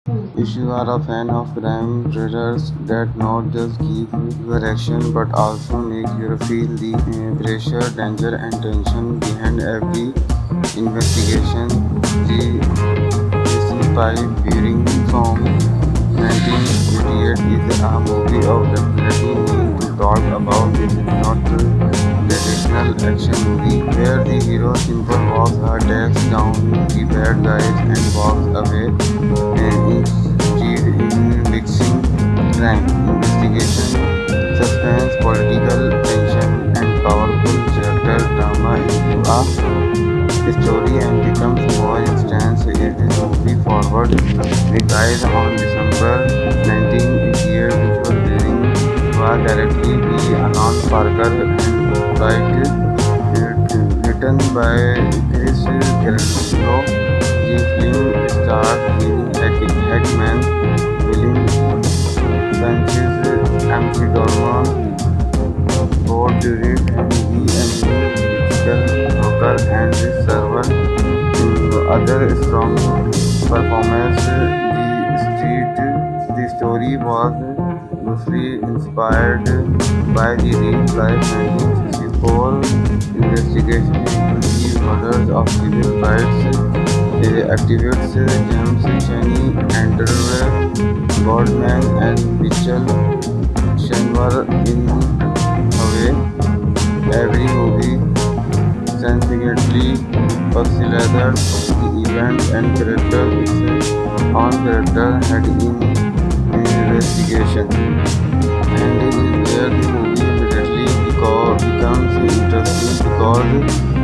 If you are a fan of crime thrillers that not just give you action but also make you feel the pressure, danger, and tension behind every investigation, the Mississippi Bearing from 1988 is a movie of definitely need to talk about. This is not a traditional action movie where the hero simply walks her takes down the bad guys and walks away. Instead, in mixing crime, investigation, suspense, political tension, and powerful character drama into a story and becomes more instance. It is movie forward released on December 1988, which was during was directly by Alan Parker and written by Chris Carrillo. The film stars Gene Hackman, William Sanchez, MC Dorman, Ford Durant, and Emily Rocker and his servant. Other strong performance. The story was loosely inspired by the real life 1964 investigation into the murders of civil rights activists James Chaney, Andrew Goldman, and Mitchell Shenmue in a way. Every movie significantly facilitated the event and character its own character had in investigation. And this is where the movie immediately becomes interesting because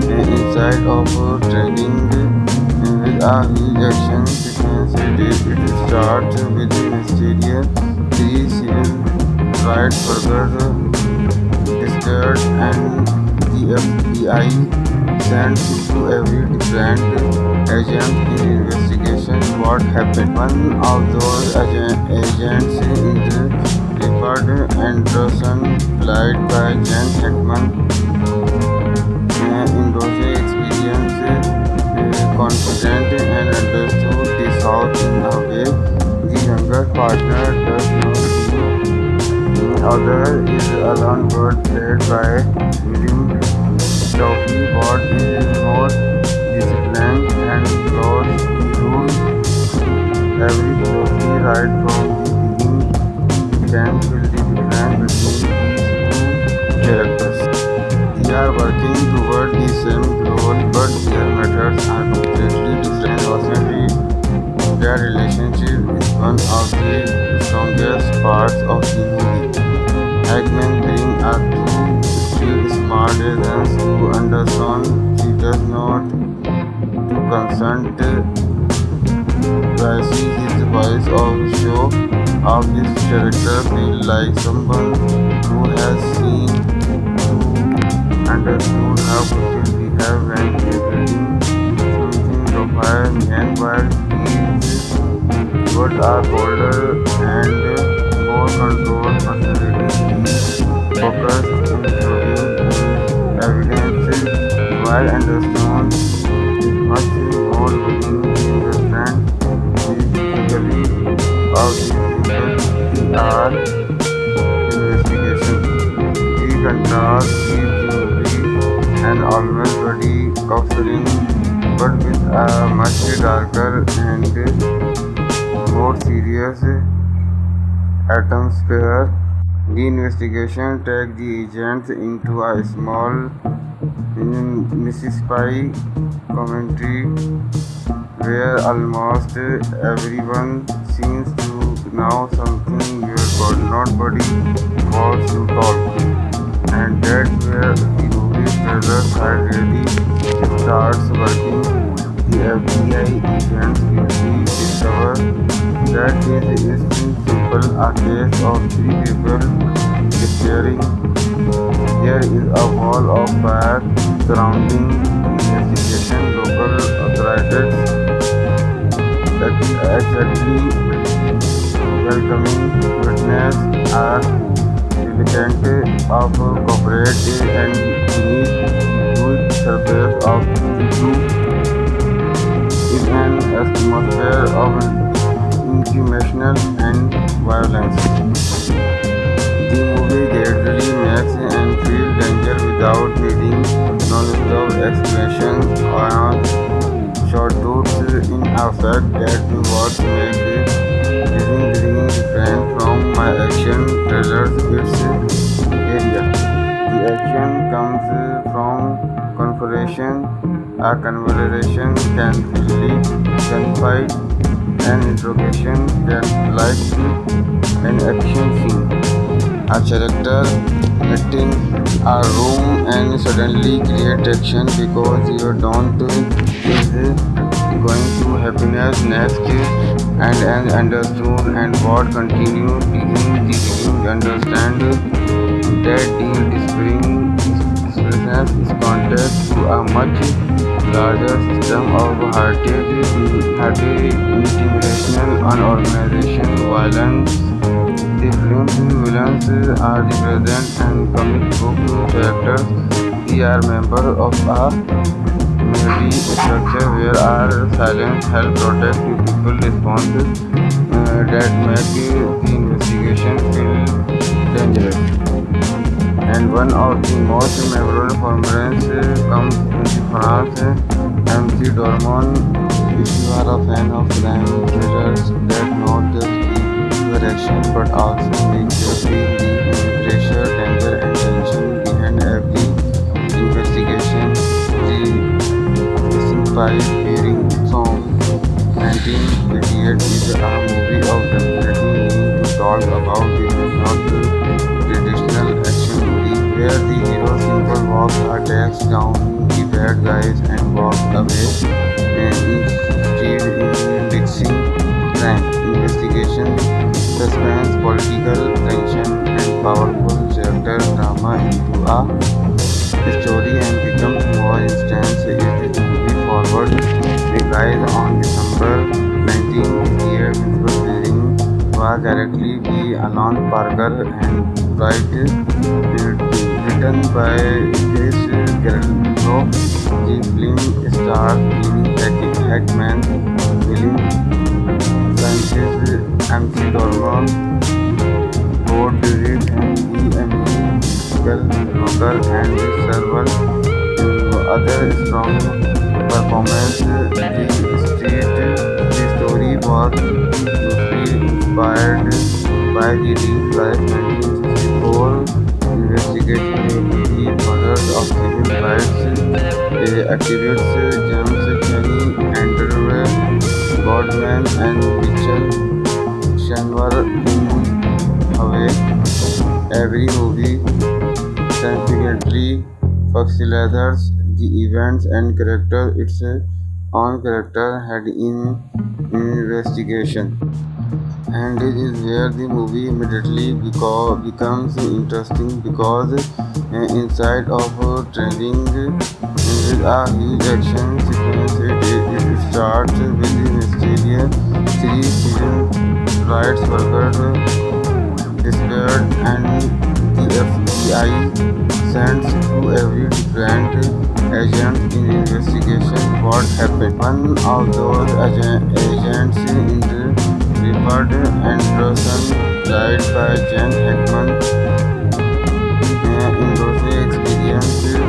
inside of training with a huge action sequence, it starts with the mysterious three civil rights workers discovered and the FBI sends to every different agent in investigation what happened. One of those agents is Clifford Anderson, played by Jen Hackman. In those experience, confident and understood the South in a way the younger partner does not see. The other is Alan Bird, played by William Stoughton. What is more disciplined and close to every closely right from the beginning can feel the difference between these two characters. They are working toward the same goal, but their methods are completely different. Unfortunately, their relationship is one of the strongest parts of the movie. Hackman being a true street smart agent who understands she does not to consent Tracy, his voice of show of his character feel like someone who has seen who understood how people behave when he is reading something profile. Meanwhile, he is but a colder and more controlled personality. He is focused in showing evidence while understood is much more willing to understand physically of the simple PR investigation. The contrast keeps the movie an almost body counseling but with a much darker and more serious atmosphere. The investigation takes the agents into a small Mississippi community where almost everyone seems to know something your nobody wants to talk. And that's where the movie trailer side really starts working. The FBI agents quickly discover that this is in simple a case of three people disappearing. There is a wall of fire surrounding the investigation. Local authorities exactly welcoming witness are reluctant of cooperate and beneath the huge surface of the truth is an atmosphere of violence. The movie gradually makes and feel danger without needing non-stop explanations or shortcuts in effect that what make living different from my action trailers its area. The action comes from confrontation, a conversation can feel gunfight, an interrogation can like an action scene. A character entering a room and suddenly create action because you don't is going to happiness next and understood and what continue being the being understand that the expression is context to a much larger system of hearted intimidation and organization violence. The film's villains are the present and comic book characters. They are members of a community structure where our silence help protect the people responses that make the investigation feel dangerous. And one of the most memorable performances comes in France. MC Dormon, if you are a fan of crime thrillers that not just give you action but also make you feel the pressure, danger, and tension behind every investigation. The Missing Pipe hearing song 1988 is a movie of definitely need to talk about. This is not traditional action movie where the hero simply walks or takes down the bad guys and walks away. Instead, mixing crime, investigation, suspense, political tension, and powerful character drama into a story and becomes more intense is the movie forward. Released on December 1988, principal playing was directly by Alan Parker and written by Chris Carrillo. The film stars Gene Hackman, William Francis, MC Dorman, Ford Derrick, and Emily Rocker, and several other strong performances. The story was loosely inspired by the real life 1964 investigation into the murders of civil rights activists James Chaney, Andrew Boardman, and Mitchell Shanwar in Hawaii. Every movie significantly facilitates the events and character its own character had in investigation. And this is where the movie immediately becomes interesting because inside of trending with a huge action sequence, it starts with the mysterious three civil rights workers disappeared and the FBI sends to every different agent in investigation what happened. One of those agents in the Rupert Anderson, died by Jen Hackman, in those experiences,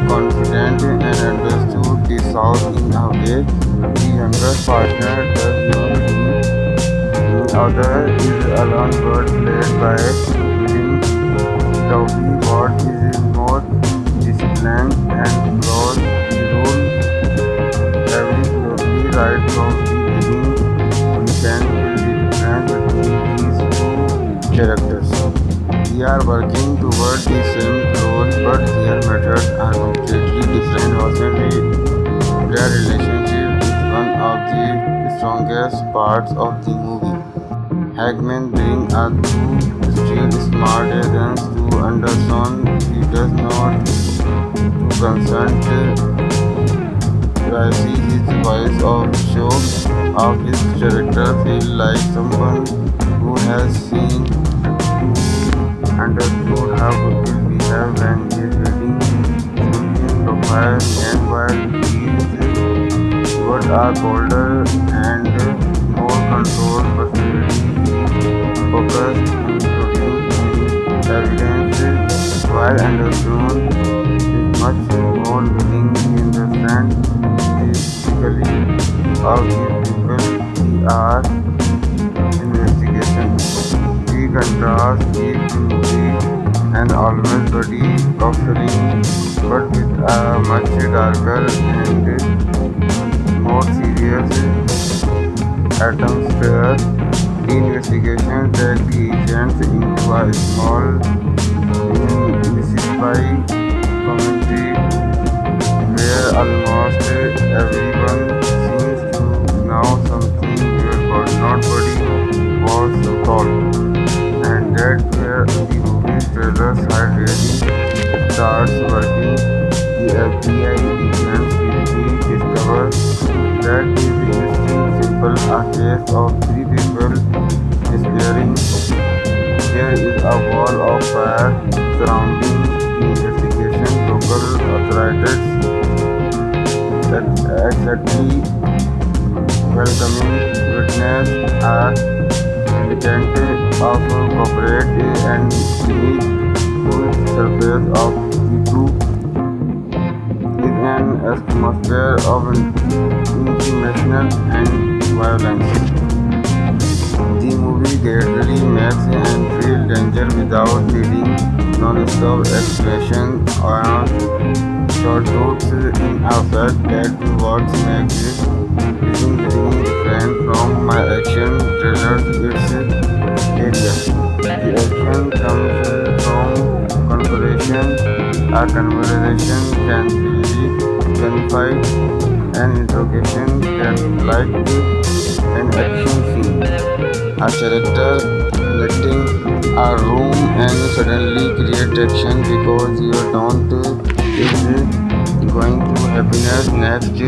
confident and understood the South in a way the younger partner does not. The other is Alan Bird, played by William Duffy. What is more disciplined and close the rule every closely right from the beginning. We can feel the difference between these two characters. They are working toward the same goal, but their methods are completely different. Ultimately, their relationship is one of the strongest parts of the movie. Hackman brings a two street smart agents to Anderson. He does not to consent. I see his voice of show of his character feel like someone who has seen understood how people behave when he is reading something profile and while he is what are colder and more controlled personality. While Anderson is much more willing to understand the psychology of the people he are investigation. He contrasts each movie and always body offering, but with a much darker and more serious atmosphere. The investigation takes the agents into a small Mississippi community where almost everyone seems to know something weird, but nobody was told. And that's where the movie trailers had really starts working. The FBI agents quickly discover that is interesting simple a case of three people disappearing. There is a wall of fire surrounding the investigation. Local authorities exactly welcoming witness are hesitant of cooperate and beneath full surface of the truth is an atmosphere of intimidation and violence. The movie gradually makes and feel danger without needing non-stop explanation or shortcuts in effect that what makes this film very different from my action trailers its area. The action comes from conversation, a conversation can be unified, an interrogation can like an action scene. A character letting a room and suddenly create action because you don't is going to happiness next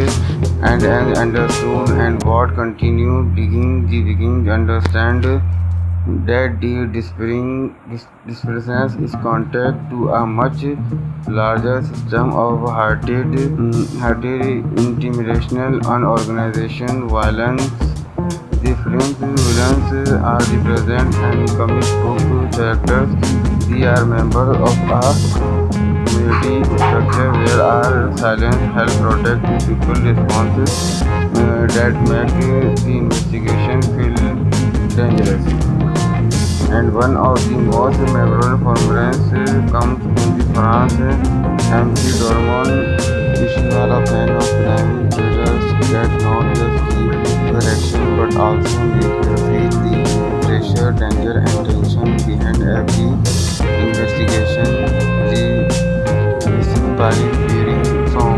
and understood and what continue begin to understand that the dispersion is contact to a much larger system of hearted intimidation and organization violence. The film's villains are the present and comic book characters. They are members of a community structure where our silence help protect the people responses that make the investigation feel dangerous. And one of the most memorable performances comes from the France MC Dormon. She was a fan of crime thrillers that not just keep your action but also make you feel the pressure, danger, and tension behind every investigation. The Missing Pilot Fearing from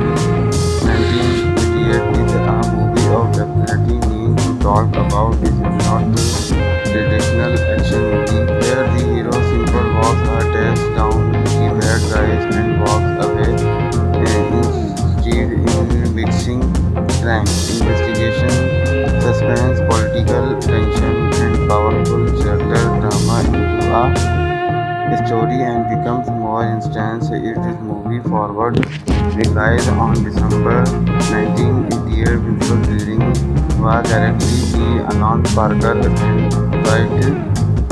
1988 is a movie of definitely need to talk about. This is not traditional action movie where the hero simply walks her tails down the bad guys and walks away. Instead, in mixing crime, investigation, suspense, political tension, and powerful character drama into a story and becomes more intense. If this movie forward released on December 1988 before reading was directly the announced Parker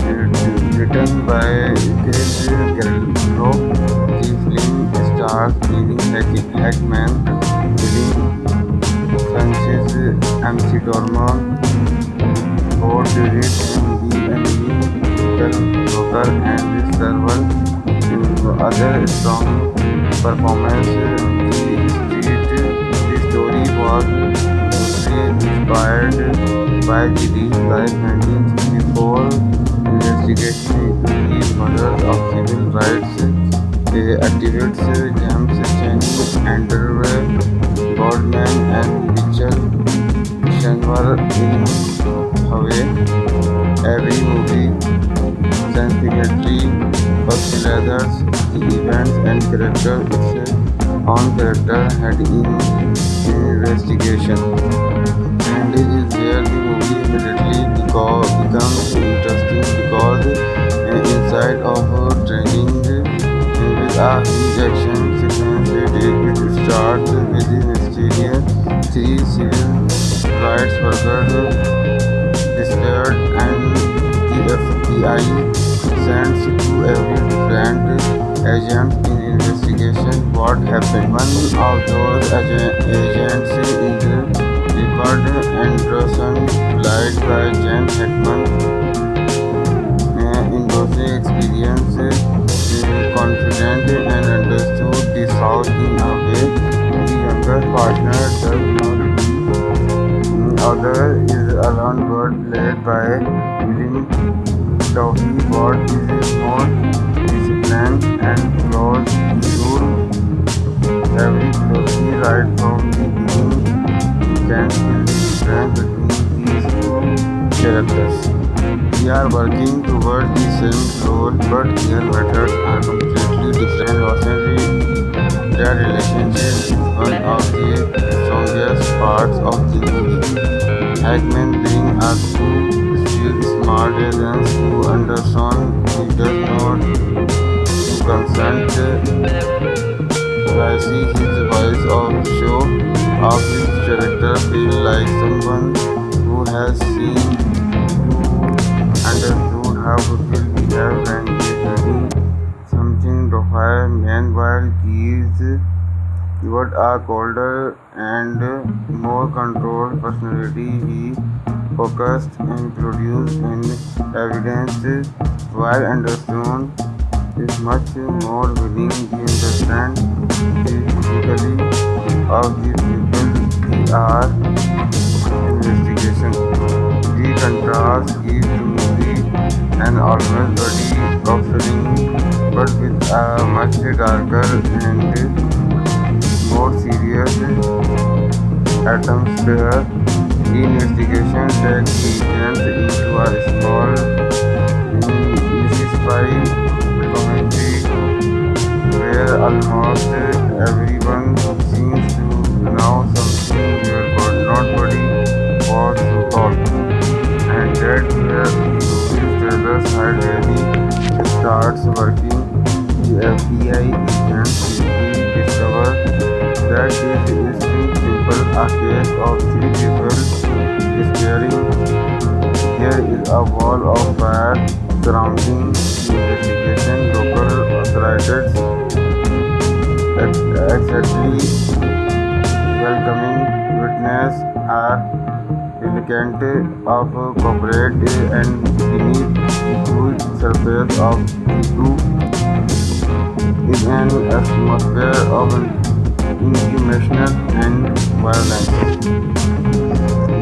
and written by Chris Garlow. The film stars Gene Hackman, Billy Francis, MC Dorman, Ford Reed, and the Michael Roker, and several other strong performances. The story was loosely inspired by the real life 1964 investigation into the murders of civil rights activists James Chaney, Andrew Boardman, and Mitchell Shanwar in Hawaii. Every movie significantly postulates the events and character its own character had in investigation. And this is where the movie immediately becomes interesting because inside of training with a huge action sequence it starts with the mysterious three civil rights workers disappeared and the FBI sends to every different agents in investigation what happened. One of those agents is Richard Anderson, played by Gene Hackman. In those experience, confident and understood the South in a way the younger partner does not. Other is Alan Bird, played by William Duffy. Bird is more disciplined and close. He rules every closely right from the beginning. You can feel the difference between these two characters. We are working towards the same goal, but their methods are completely different. Unfortunately, their relationship is one of the strongest parts of the movie. Hackman brings us to still smart agents who understand he does not to consent. I see his voice of show of his character feel like someone who has seen understood how people behave when they doing something Dofai meanwhile gives Stewart a colder and more controlled personality. He focused and produced in evidence while Anderson is much more willing to understand the physically of the people they are investigation. The contrast gives the movie an almost body of feeling but with a much darker and more serious atmosphere. The investigation takes the agents into a small Mississippi community where almost everyone seems to know something where nobody was to talk. And that's where the movie trailers had really starts working. The FBI agents quickly discover that this isn't simple a case of three people disappearing. There is a wall of fire surrounding the investigation. Local authorities exactly welcoming witness are reluctant of cooperate and beneath the surface of the two is an atmosphere of intimidation and violence.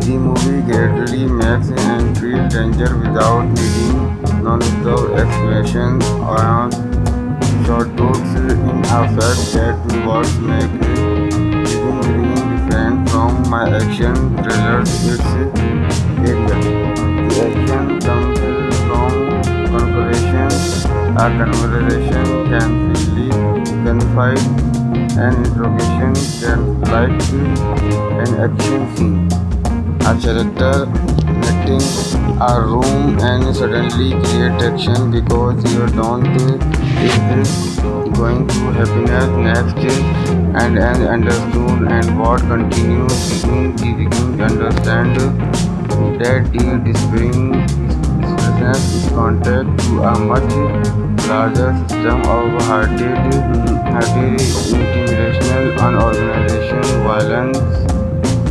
The movie gradually makes and feels danger without needing non-stop explanations around short talks in effect that what make living really different from my action thrillers its area. The action comes from conversation. A conversation can freely confide. An interrogation can like an action scene. A character entering a room and suddenly create action because you don't is going to happiness next and understood and what continues begin to understand that the displaying expresses is contact to a much larger system of hearted intimidation unorganization violence.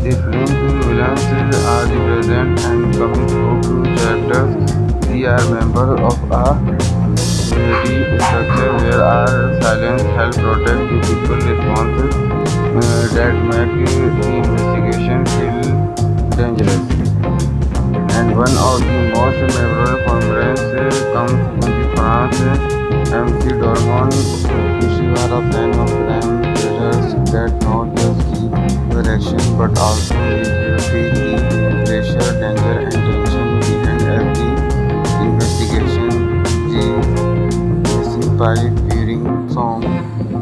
The film's villains are the present and comic book characters. They are members of a community structure where our silence helps protect the people responses that make the investigation feel dangerous. And one of the most memorable performances comes from the France MC Dormon. She was a fan of crime thrillers that not just keep your action but also make you feel the pressure, danger and tension behind every investigation. The Missing Pipe Peering from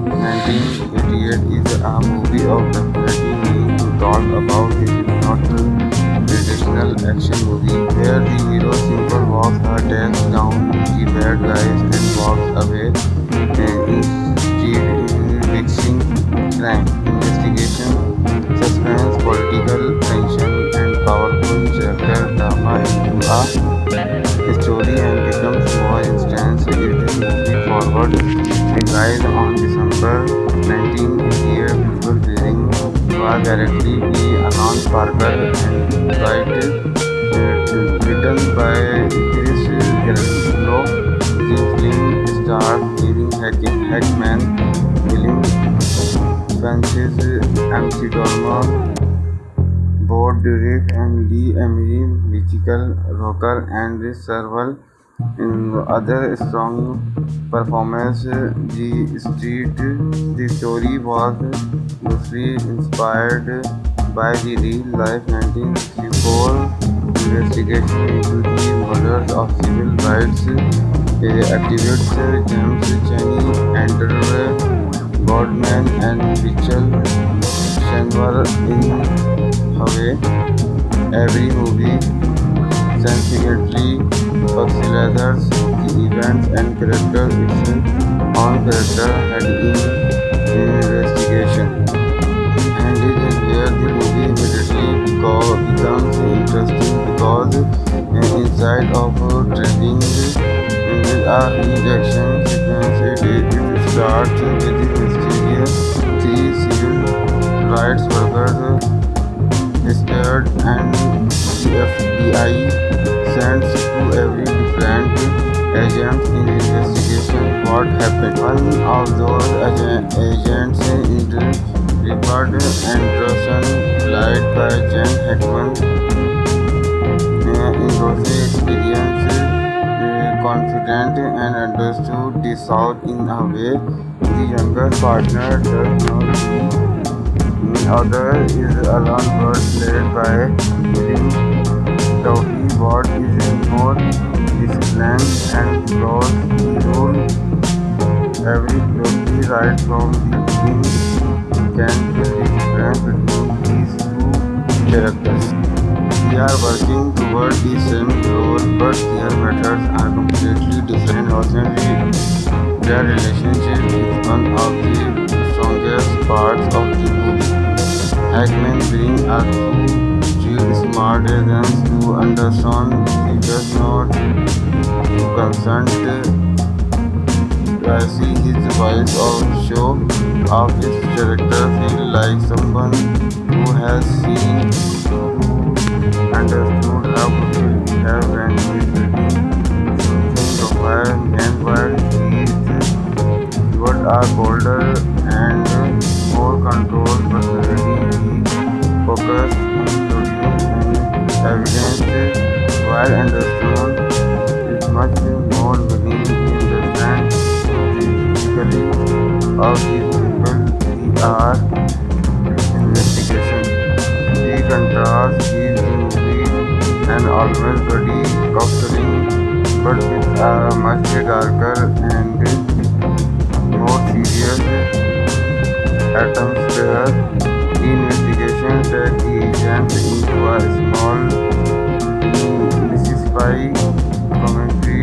1988 is a movie of definitely need to talk about. This is not a traditional action movie where the hero simply walks her takes down the bad guys and walks away. Instead, fixing crime, investigation, suspense, political tension, and powerful character drama into a story and becomes more instance. It is moving forward. released on December 19 this year. Visual Wearing was directly by Alan Parker and written by Chris Carollo. The film stars Hackman, William Francis, MC Dorman, Bob Durif, and Lee Emery, Michael Rooker, and several in other strong performances. The story was loosely inspired by the real-life 1964 investigation into the murders of civil rights activists James Chaney, Andrew Goldman, and Mitchell Shanwar in Hawaii. Every movie significantly facilitates the events and characters its own character had in investigation. And it is where the movie immediately becomes interesting because inside of trading with a huge action sequence, it starts with the mysterious three civil rights workers scared, and the FBI sends to every different agent in investigation what happened. One of those agents is Rupert Anderson, played by Gene Hackman. In Rosie experience, confident and understood the South in a way the younger partner does not see. The other is Alan Bird, played by William Duffy. What is more disciplined and follows the rule every closely right from the beginning. Can feel the difference between these two characters. They are working toward the same goal, but their methods are completely different. Unfortunately, their relationship is one of the strongest parts of the movie. Hackman brings a true smart agents to understand he does not consent. I see his voice of show of his character feel like someone who has seen, who understood how people behave when he is reading something of meanwhile he is what are colder and more controlled personality. He focused on producing evidence while understood is much more willing to understand physically of these people we are investigation. The contrast gives the movie an almost body capturing but with a much darker and more serious atmosphere. The investigation takes the agent into a small Mississippi community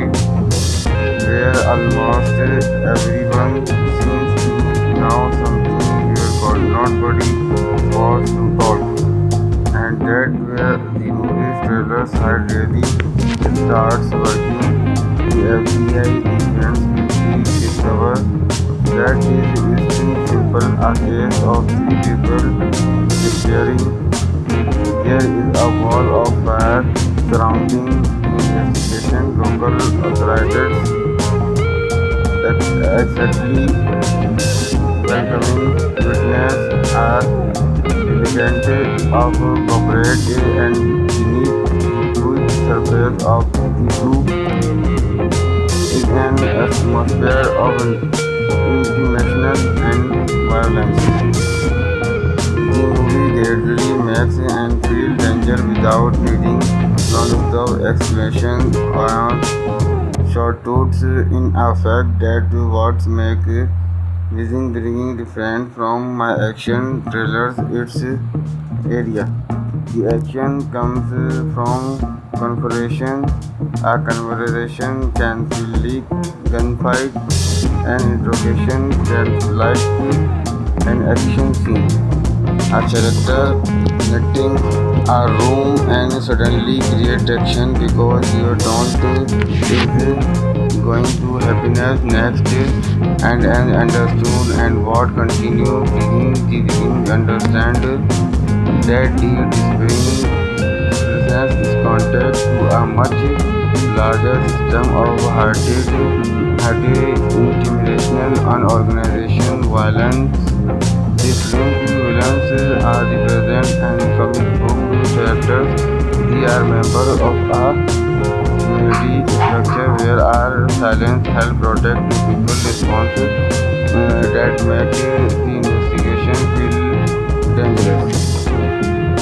where almost everyone seems to know something where nobody was to talk. And that where the movie's trailers had really starts working. The FBI agents quickly discover that is simple a case of three people disappearing. There is a wall of fire surrounding the investigation. Local authorities exactly welcoming witnesses are reluctant of cooperate and beneath the surface of the truth is an atmosphere of intimidation and violence. The movie gradually makes and feel danger without needing non-stop explanation or shortcuts. In effect, that what makes Wishing Bringing different from my action trailers. Its area. The action comes from confrontation. A conversation can feel like gunfight. An interrogation can feel like an action scene. A character entering a room and suddenly create action because you don't is going to happiness next and understood and what continue digging the living understand that the disappearance is contact to a much larger system of hearted intimidation and organization violence. The film's villains are represented and comic book characters. They are members of a community structure where our silence help protect the people responses that make the investigation feel dangerous.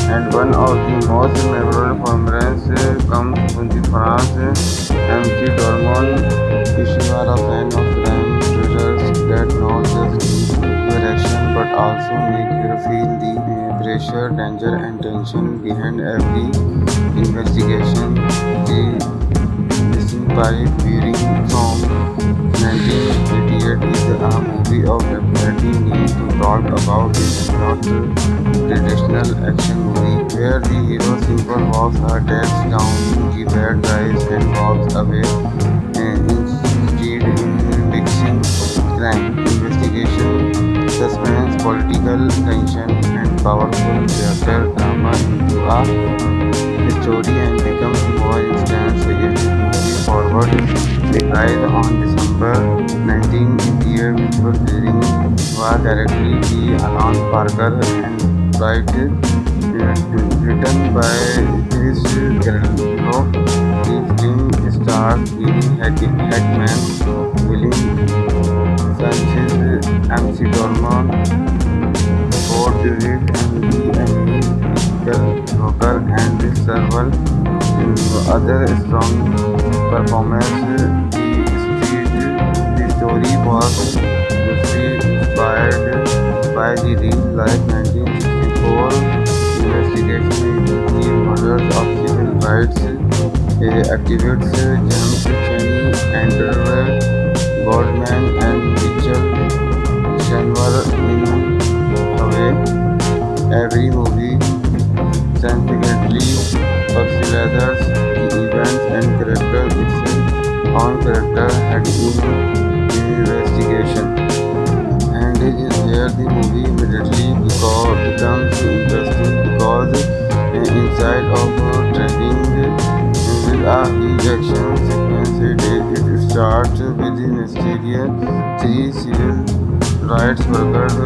And one of the most memorable performances comes from the France MC Dormon. She was a fan of crime thrillers that not just your action but also make you feel the pressure, danger, and tension behind every investigation. The Missing Pipe Wearing from 1988 is a movie of definitely need to talk about. It is not a traditional action movie where the hero simply walks her death down the bad guys and walks away. Instead, mixing crime, investigation, suspense, political tension, and powerful character drama into a story and becomes more intense against movie forward. Released on December 1988, which was directly by Alan Parker and written by Chris Carrillo. The film stars Gene Hackman, William Sanchez, MC Dorman, Ford Dewitt, and Emily Rocker, and several other strong performances. The story was loosely inspired by the real-life 1964 investigation into the murders of civil rights activists James Chaney, Andrew Goldman, and Mitchell Shanwar in a way. Every movie significantly facilitates the events and characters its own character had in the investigation. And it is here the movie immediately becomes interesting because inside of trending with a huge action sequence, it starts with the mysterious three civil rights workers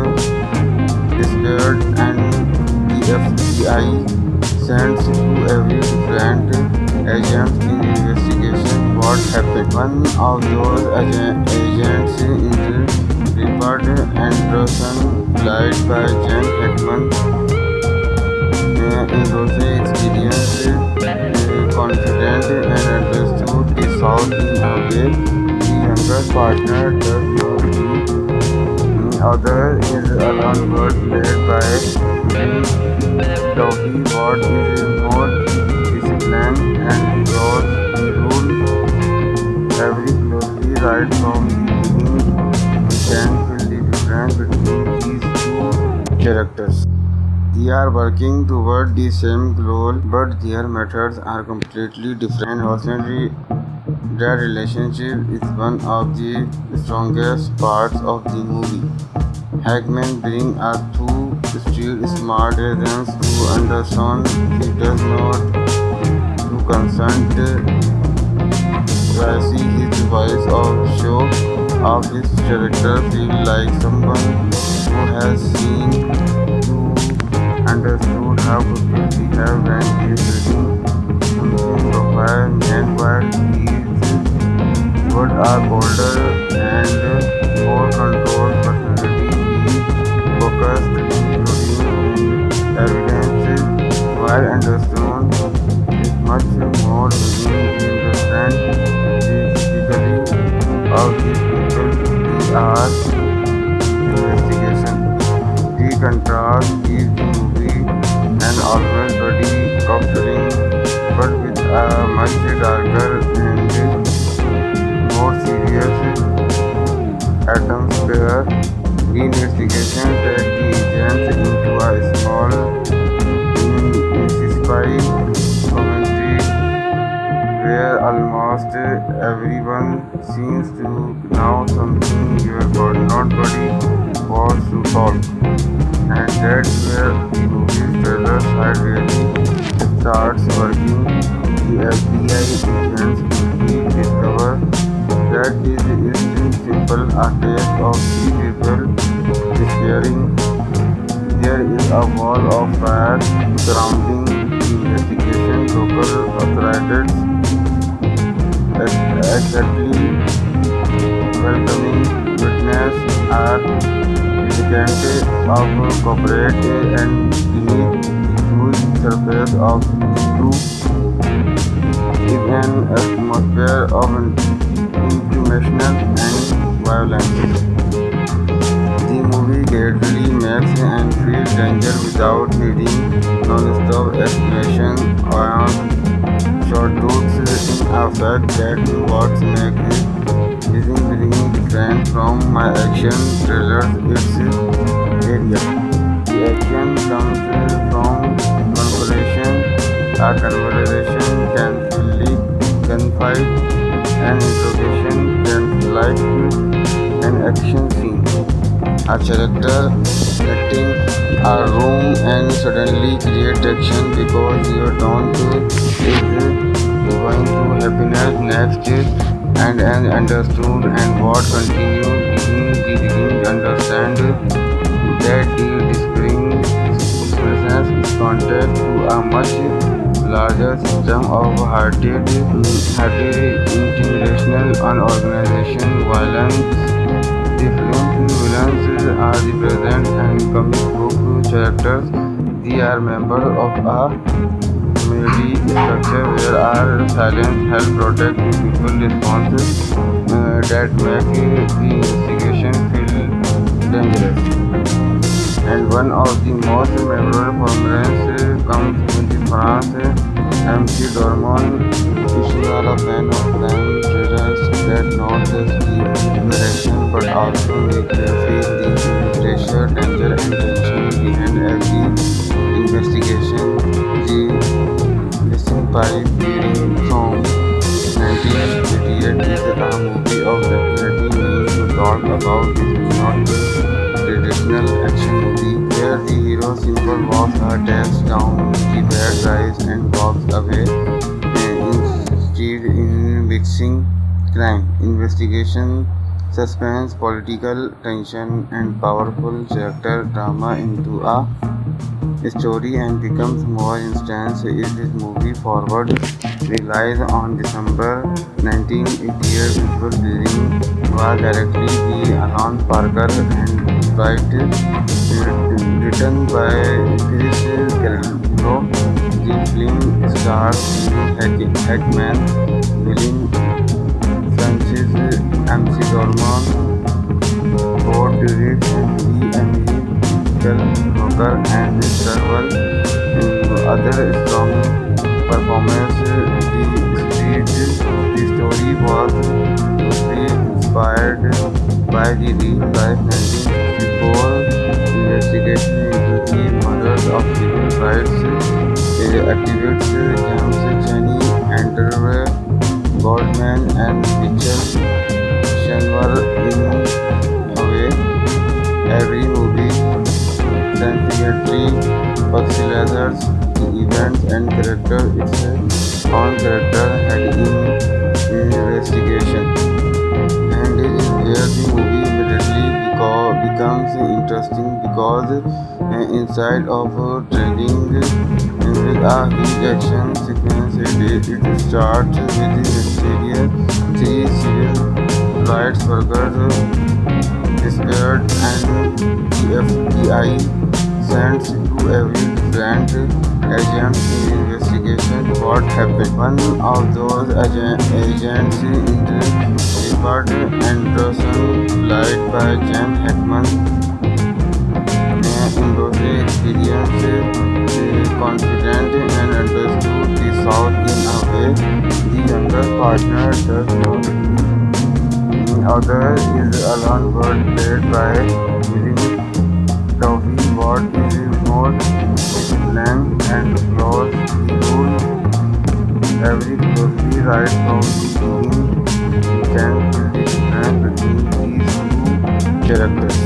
disappeared and the FBI sends to every different agent in investigation what happened. One of those agents is Rupert Anderson, played by Gene Hackman. In those experiences, confident and understood the South in a way the younger partner does not do. Other is Alan Bird, played by Toby Ward, is more disciplined and draws the rule every closely right from the beginning. We can feel the difference between these two characters. They are working toward the same goal, but their methods are completely different. Unfortunately, their relationship is one of the strongest parts of the movie. Hackman brings us two still smart agents to understand he does not to consent. Tracy, his voice of show of his character feel like someone who has seen to understood how quickly we have when he is reading something profile. Meanwhile, he is what are bolder and more controlled personality. He focused including in evidence while understood is much more willing to understand of these people we are investigation. The contrast gives the movie an almost body capturing but with a much darker and more serious atmosphere. The investigation takes the agents into a small Mississippi community where almost everyone seems to know something your body was to solve. And that's where the movie's trailer side really starts working. The FBI agents quickly discover that this isn't simple a case of three people disappearing. There is a wall of fire surrounding the investigation. Local authorities exactly welcoming witnesses are hesitant of cooperate and beneath the huge surface of truth is an atmosphere of intimidation and violence. The movie gradually makes and feels danger without needing non-stop explanation or short truths in effect that what makes it isn't really different from my action thrillers its area. The action comes from conversation, a conversation can feel like gunfight, an interrogation can feel like an action scene. A character entering a room and suddenly create action because you don't is going to happiness next and understood and what continue digging understand that the dispersion is contact to a much larger system of hearted international unorganization violence. The film's villains are the present and comic book characters. They are members of a community structure where our silence help protect the people responses that make the investigation feel dangerous. And one of the most memorable performances comes from the France. MC Dormon is not a fan of crime thrillers that not just the direction but also make you feel the pressure, danger, and tension behind every investigation. The Missing Pipe Bearing song 1988 is a movie of definitely need to talk about. This is not traditional action movie where the hero simply walks her desk down the bad guys and walks away. Instead, in mixing crime, investigation, suspense, political tension, and powerful character drama into a story and becomes more intense. Is this movie forward relies on December 1988 visual bearing was directly the Alan Parker and written by Chris Carrillo. The film stars Hackman, William Francis, MC Dorman, Ford Direct, Emily Rocker, and several other strong performances. The story was loosely inspired by the real-life 1964 investigation into the murders of civil rights activists James Chaney, Andrew Goldman, and Mitchell Shanwar. In a way, every movie sensibly pixelizes the events and character its own character had in investigation. And it is where the movie immediately becomes interesting because inside of trading with a huge action sequence, it starts with the mysterious three civil rights workers disappeared and the FBI sends to every different agent in investigation what happened. One of those agents is Edward Anderson, played by Gene Hackman. In those experiences, confident and understood the South in a way the younger partner does not. The other is Alan Bird, played by William Duffy. What is more disciplined and close, he would every closely right from the beginning, we can feel the difference between these two characters.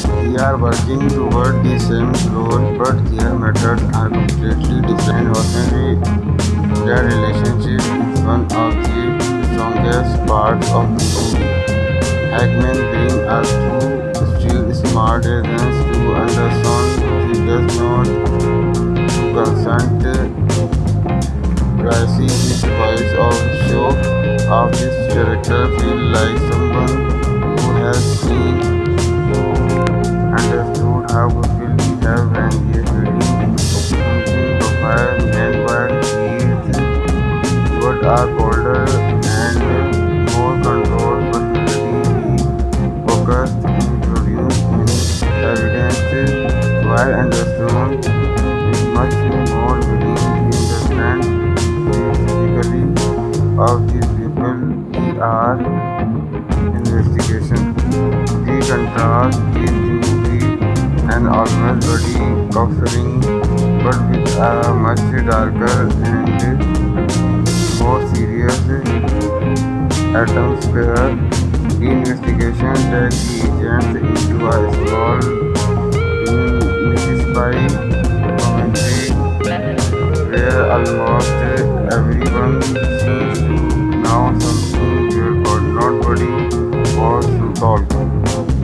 They are working toward the same goal, but their methods are completely different. Emotionally, their relationship is one of the strongest parts of the movie. Hackman brings us to street smart agents to understand he does not consent Gracie, his voice of show of his character feel like someone who has seen, who understood how to feel he have when he is reading something profile meanwhile he is what are colder and more controlled personality he focused in produce many evidence while understood is much more willing to understand physically of these people we are investigation. The contrast is the movie and almost body covering but with a much darker and more serious atmosphere. The investigation takes the agents into a small Mississippi community where almost everyone seems to know something your nobody was to solve.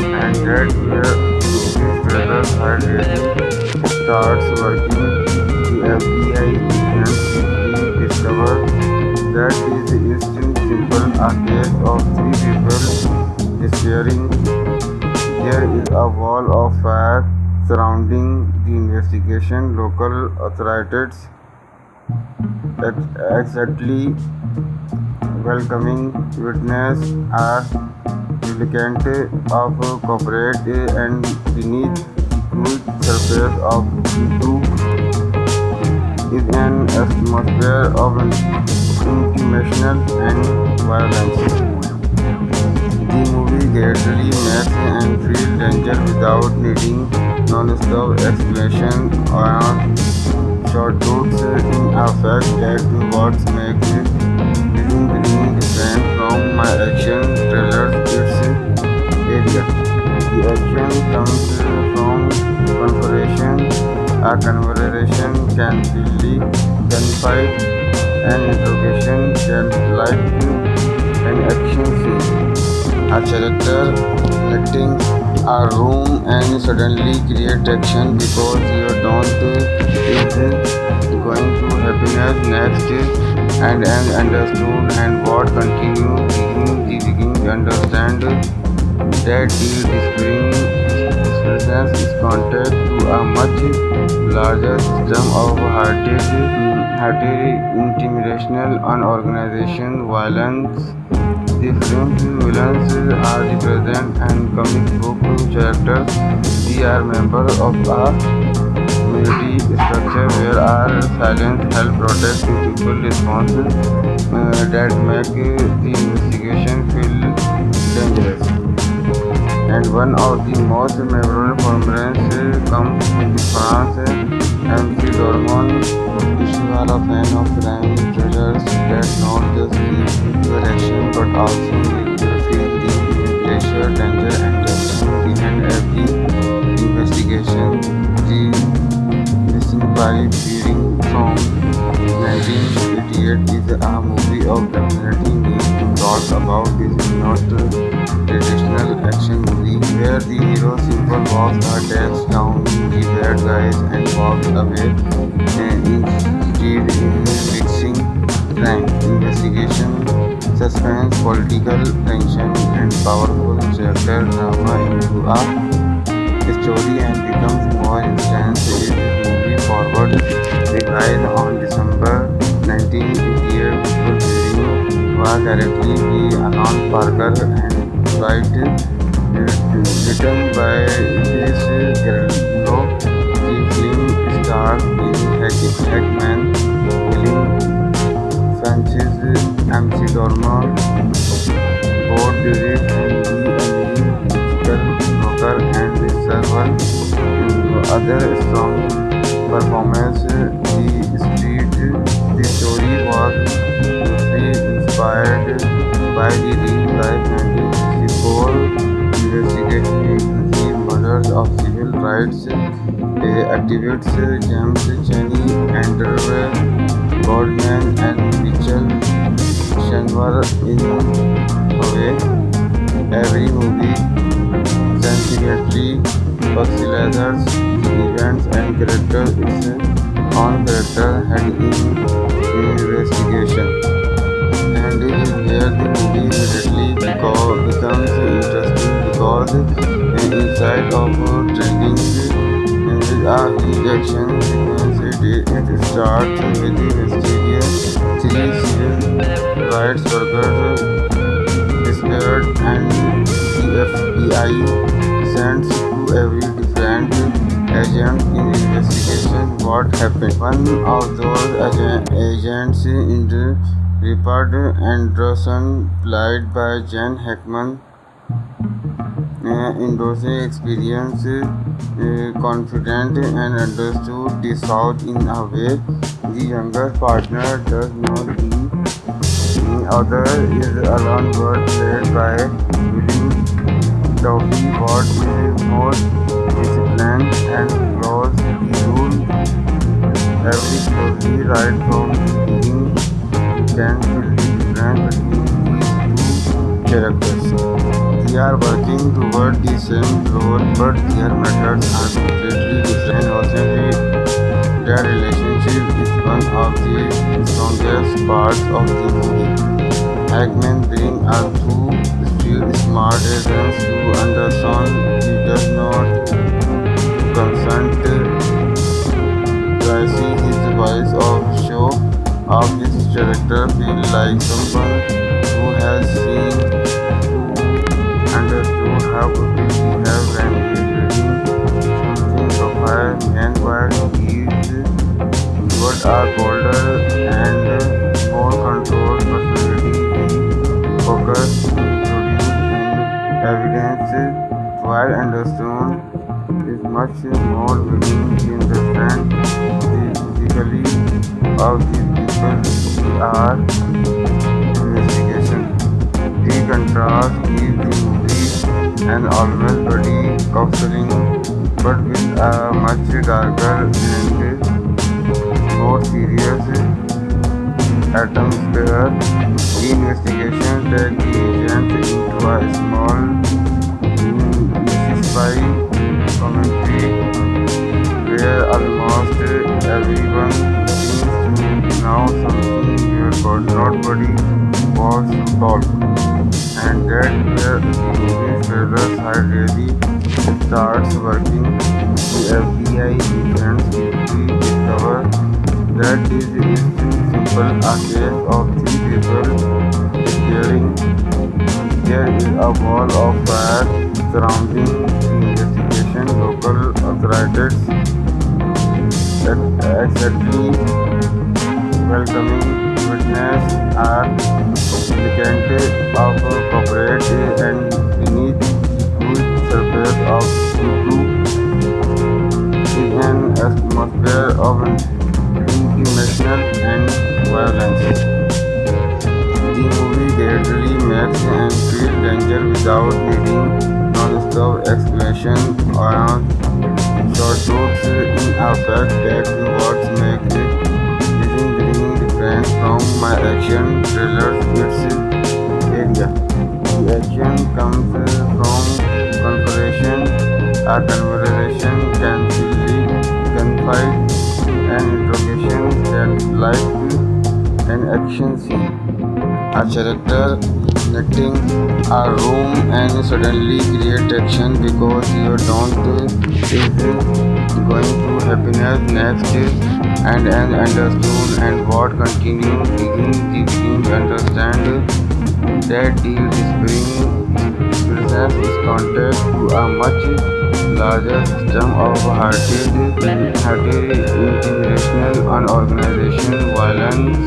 And that where movie trailers had really starts working, the FBI agents quickly discover that is instant simple a case of three people disappearing. There is a wall of fire surrounding the investigation. Local authorities exactly welcoming witness are reluctant of cooperate and beneath the cool surface of the two is an atmosphere of intimidation and violence. The movie gradually makes and feel danger without needing non-stop explanation or shortcuts in effect that what makes Living Green different from my action trailers its area. The action comes from confrontation. A conversation can feel gunfight, an interrogation can like an action scene. A character acting a room and suddenly create action because you don't is going to happiness next and understood and what continue digging understand that the presence is contact to a much larger system of hearted intimidational unorganization violence. The film's villains are the present and comic book characters. They are members of a community structure where our silence help protect the people responses that make the investigation feel dangerous. And one of the most memorable performances comes from the France MC Dormon. If you are a fan of crime thrillers that not just give your action but also make you feel the pressure, danger and tension behind every investigation. The missing pipe reading from 1988 is a movie of definitely need to talk about. This is not a traditional action movie where the hero simply walks or takes down the bad guys and walks away. Instead, mixing crime, investigation, suspense, political tension, and powerful character drama into a story and becomes more intense. Is this movie forward released on December 1988 was directly by Alan Parker and written by Chris Carrillo. The film stars Bill Hackman, Helen Francis, MC Dormer, Bob Durant, and Emily Rocker, and several other strong performances. The story story was loosely inspired by the real-life 1964 investigation into the murders of civil rights activists James Chaney, Andrew Goldman, and Mitchell Shanwar in a way. Every movie significantly punctualizes the events and characters its own character had in investigation. And here the movie immediately becomes interesting because inside of trending with a huge action sequence, it starts with the mysterious three civil rights workers disappeared and the FBI sends to every different agent in investigation what happened. One of those agents is Rupert Anderson, played by Jen Hackman, endorsing experience, confident and understood the South in a way the younger partner does not. The other is Alan Ward, played by William Duffy. Ward is more disciplined and follows the rule every closely right from the beginning. Can feel the difference between these two characters. They are working toward the same goal, but their methods are completely different. Ultimately, their relationship is one of the strongest parts of the movie. Hackman brings us two street smart agents to Anderson. He does not consent. Tracy, his voice of show of this character feels like someone who has seen understood how people behave when he is reading something profile. Meanwhile, his words are bolder and more controlled personality. He focuses produce and evidence while understood is much more willing to understand the physically of the people we are investigation. The contrast gives the movie an almost body counseling but with a much darker and more serious atmosphere. The investigation takes the agents into a small Mississippi community where almost everyone seems to know something where nobody was told. And that where the movie trailers had really starts working. The FBI agents quickly discover that this is simple a case of three people disappearing. There is a wall of fire surrounding the investigation. Local authorities exactly welcoming witness are indicative of corporate and beneath the crude surface of the blue is an atmosphere of intimidation and violence. The movie gradually makes and feel danger without needing non-stop explanation or short notes. In effect, that what makes this different from my action thrillers its area. The action comes from confrontation, a conversation can be gunfight, an interrogation can like an action scene. A character netting a room and suddenly create action because you don't is going to happiness next and understood and what continue digging the beginning understand that the presence is contact to a much larger system of hearted international unorganization violence.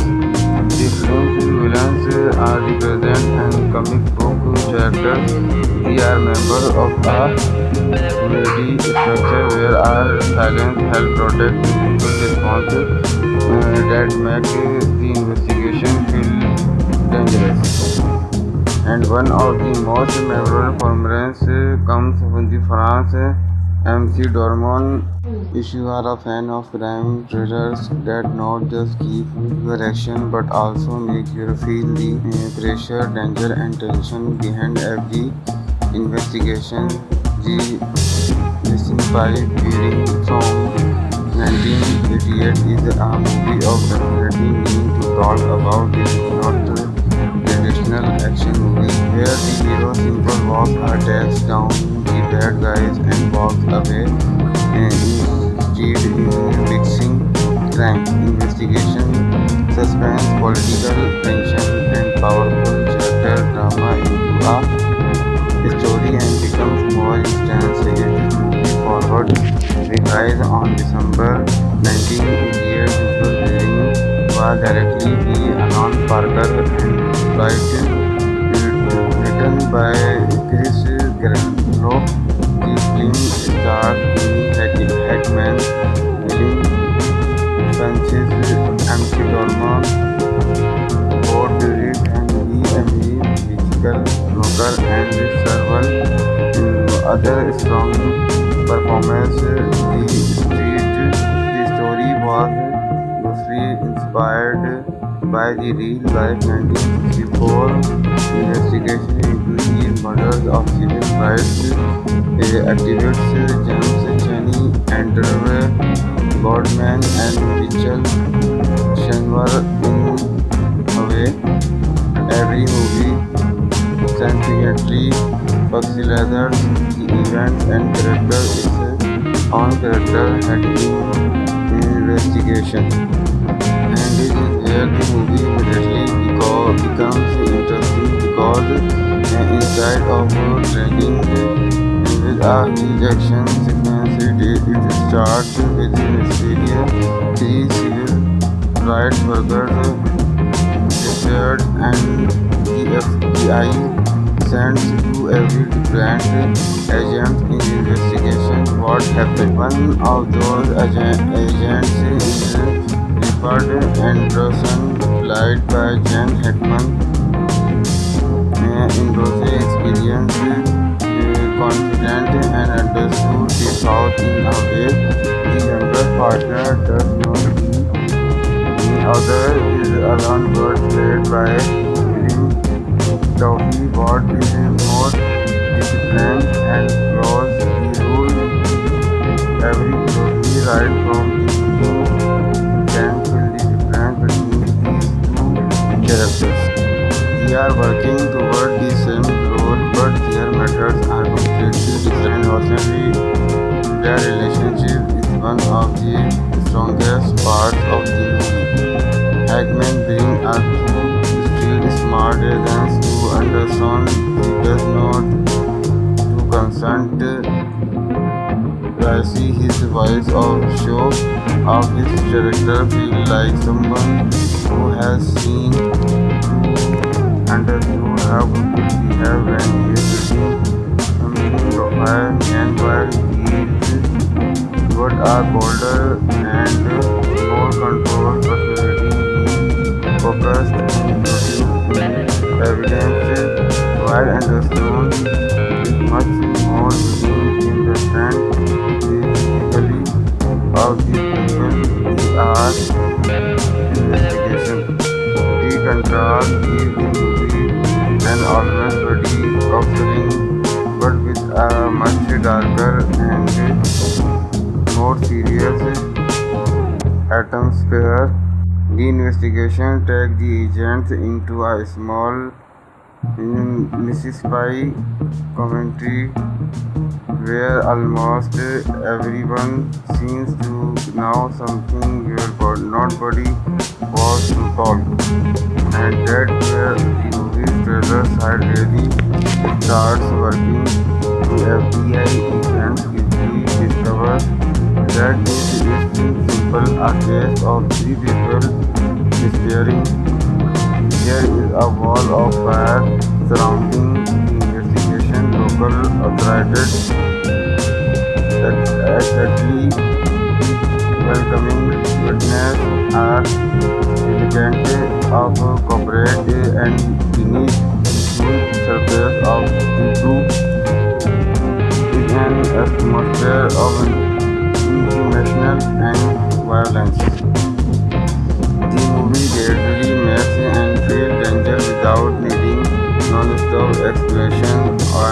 The film's villains are represented and comic book characters. They are members of a community structure where our silence help protect people response that make the investigation feel dangerous. And one of the most memorable performances comes from the France. MC Dormon, if you are a fan of crime thrillers that not just keep your action but also make you feel the pressure, danger, and tension behind every investigation. The Mississippi Fearing from 1988 is a movie of definitely need to talk about. This is not a traditional action movie where the hero simply walks or takes down the bad guys and walks away. Instead, mixing crime, investigation, suspense, political tension, and powerful character drama into a story and becomes more intense. It movie forward released on December 1988 was directly by Alan Parker and written by Chris Carrillo. The film stars Gene Hackman, William Francis, MC Dorman, Ford Derrick, and Emily Michael Roker, and several other strong performances. The story was loosely inspired by the real-life 1964 investigation into the murders of civil rights activists James Chaney, Andrew Boardman, and Mitchell Shanwar. In a way, every movie significantly pixelated the events and characters its own character had in investigation. And this is where the movie immediately becomes interesting because inside of training with a huge action sequence, it starts with the mysterious three civil rights workers disappeared and the FBI sends to every different agent in investigation what happened. One of those agents is Rupert Anderson, played by Gene Hackman. In those experiences, confident and understood the South in a way the younger partner does not. The other is Alan Bird, played by William Duffy. Ward is more disciplined and close. He rules every closely right from the beginning. Can feel the difference between these two characters. They are working toward the same goal, but their methods are completely different. Unfortunately, their relationship is one of the strongest parts of the movie. Hackman brings us two street smart agents to Anderson. He does not to consent. Tracy, his voice of show of his character feel like someone who has seen understood how people behave when he is building a meaning profile, and while he is what are bolder and more controlled personality, he focused on producing evidence, while Anderson is much more willing to understand physically of the people he are investigation. The contrast gives the movie an almost body offering, but with a much darker and more serious atmosphere. The investigation takes the agents into a small Mississippi community where almost everyone seems to know something nobody was to talk. And that's where the movie trailer side really starts working. The FBI agents quickly discover that this isn't simple a case of three people disappearing. There is a wall of fire surrounding the excited, exactly welcoming witness are elegant of corporate and beneath the smooth surface of the two is an atmosphere of intimation and violence. The movie gradually makes and feel danger without needing non-stop explanation or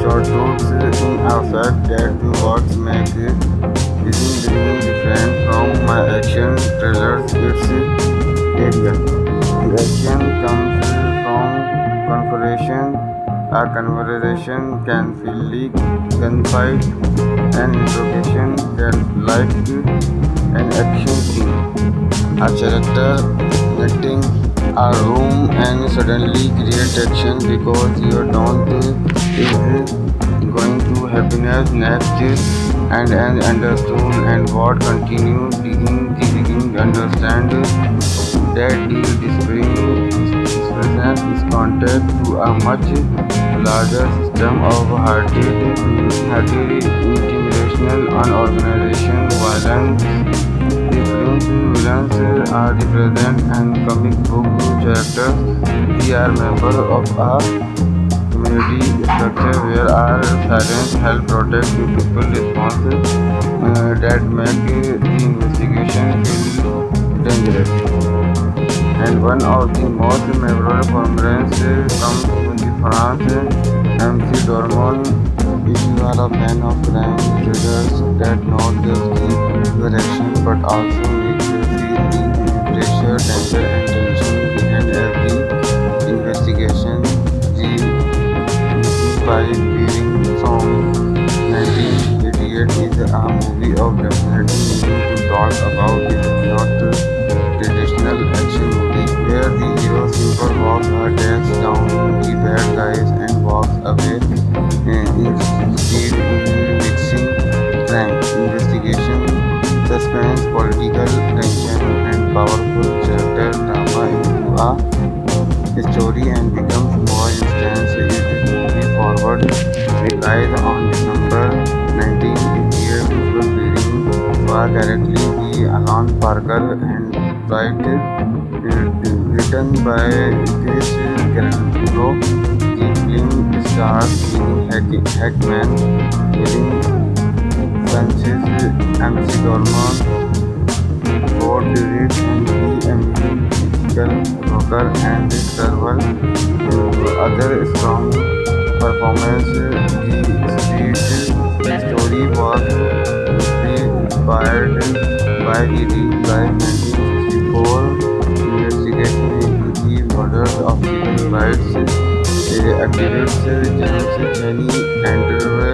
shortcuts in effect that what makes it isn't different from my action trailers. It's area. The action comes from confrontation. A conversation can feel like gunfight, an interrogation can like an action scene. A character entering a room and suddenly create action because you don't is going to happiness next and understood and what continue digging understand that the dispersion is contact to a much larger system of hearted international unorganization violence. The film's villains are represented and comic book characters. They are members of a community structure where our silence help protect the people response that make the investigation feel dangerous. And one of the most memorable performances comes from the France MC Dormon. If you are a fan of crime thrillers that not just keep your action but also make you feel the pressure, danger and tension behind every investigation, the Missing Pipe Bearing Song 1988 is a movie of definitely needing to talk about. It is not a traditional action movie where the hero simply walks her desk down the bad guys and walks away. Instead, mixing crime, investigation, suspense, political tension, and powerful character drama into a story and becomes more intense. It movie forward relies on December 1988 visual reading was directly by Alan Parker and written by Chris Carrasco. The film stars Gene Hackman, William Sanchez, MC Dorman, Ford Derrick, and Emily Rocker, and several other strong performances. The street story was loosely inspired by the real-life 1964 investigation into the murders of civil rights activists James Chaney, Andrew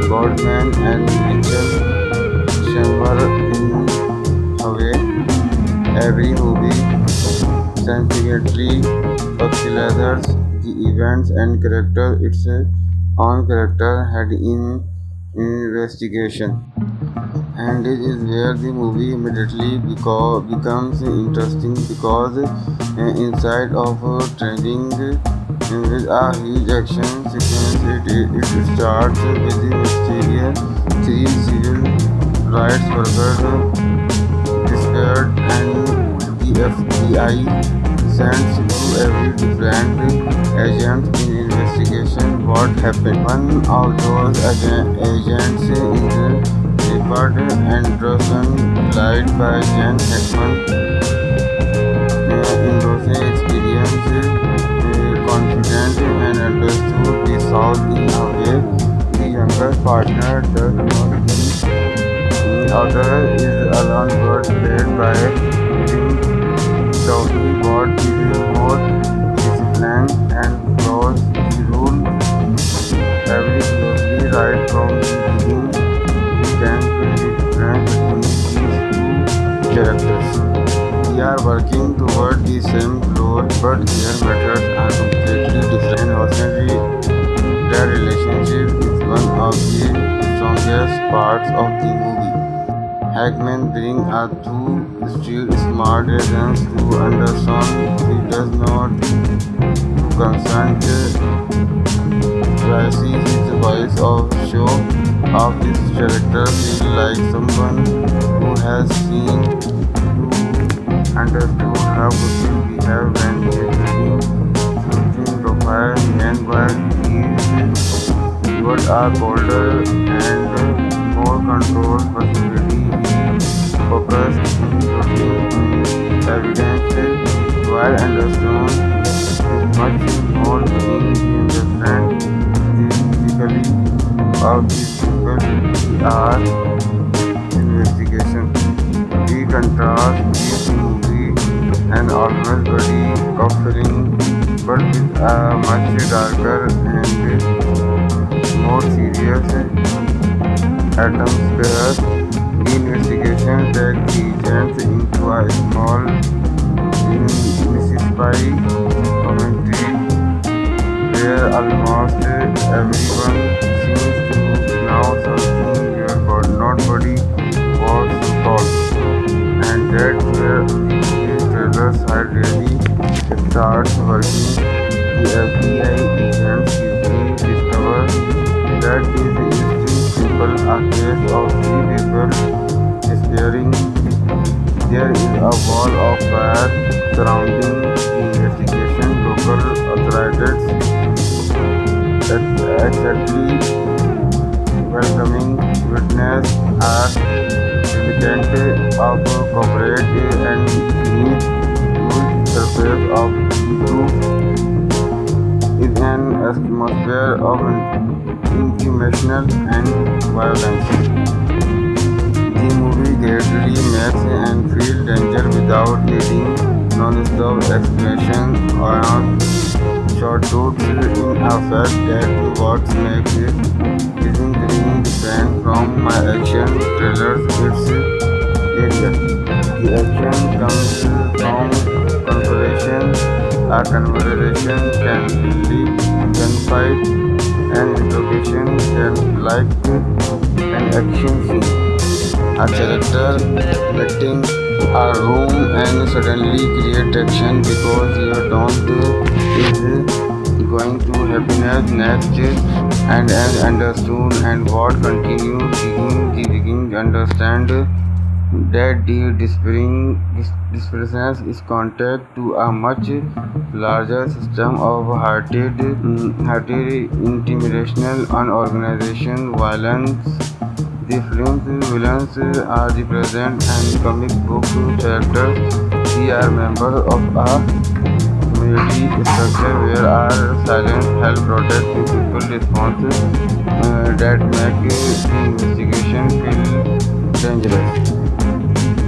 Goldman, and Mitchell Shermer in Hawaii. Every movie significantly popularized the events and character its own character had in investigation. And this is where the movie immediately becomes interesting because inside of trending with a huge action sequence, it starts with the mysterious three civil rights workers disappeared and the FBI sends to every different agent in investigation what happened. One of those agents is Shepard Anderson, played by Jen Hackman, endorsing experience, confident and understood the South in a way the younger partner does not. The other is Alan Bird, played by Tim Doughty. What is more disciplined and follows the rule very closely right from the beginning. We can feel the difference between these two characters. We are working toward the same goal, but their methods are completely different. Unfortunately, their relationship is one of the strongest parts of the movie. Hackman brings a two smart agents to Anderson. He does not consent Tracy, his voice of show of this character feel like someone who has seen to understood how people behave when he is reading something profile and while he is what are colder and more controlled personality. He focused in producing evidence while understood is much more meaning he understands physically of these people we are investigation. We contrast this movie and almost body of feeling but with a much darker and more serious atmosphere. The investigation takes the agents into a small Mississippi community where almost everyone seems to know something your nobody was taught. And that's where the movie trailer side really starts working. The FBI agents quickly discover that this is simple a case of three people disappearing. There is a wall of fire surrounding the investigation. Local authorities exactly welcoming witness are reluctant of cooperate and need to surface of the truth in an atmosphere of intimidation and violence. The movie gradually makes and feel danger without needing non-stop explanation or shortcuts in effect that what makes it isn't really different from my action trailers its area. The action comes from conversation, a conversation can lead gunfight, an interrogation can like an action scene. A character letting a room and suddenly create action because you don't is going to happiness next and understood and what continue digging the digging understand that the dispersion is contact to a much larger system of hearted intimidation and organization violence. The film's villains are the present and comic book characters. They are members of a community structure where our silence help protect the people response that make the investigation feel dangerous.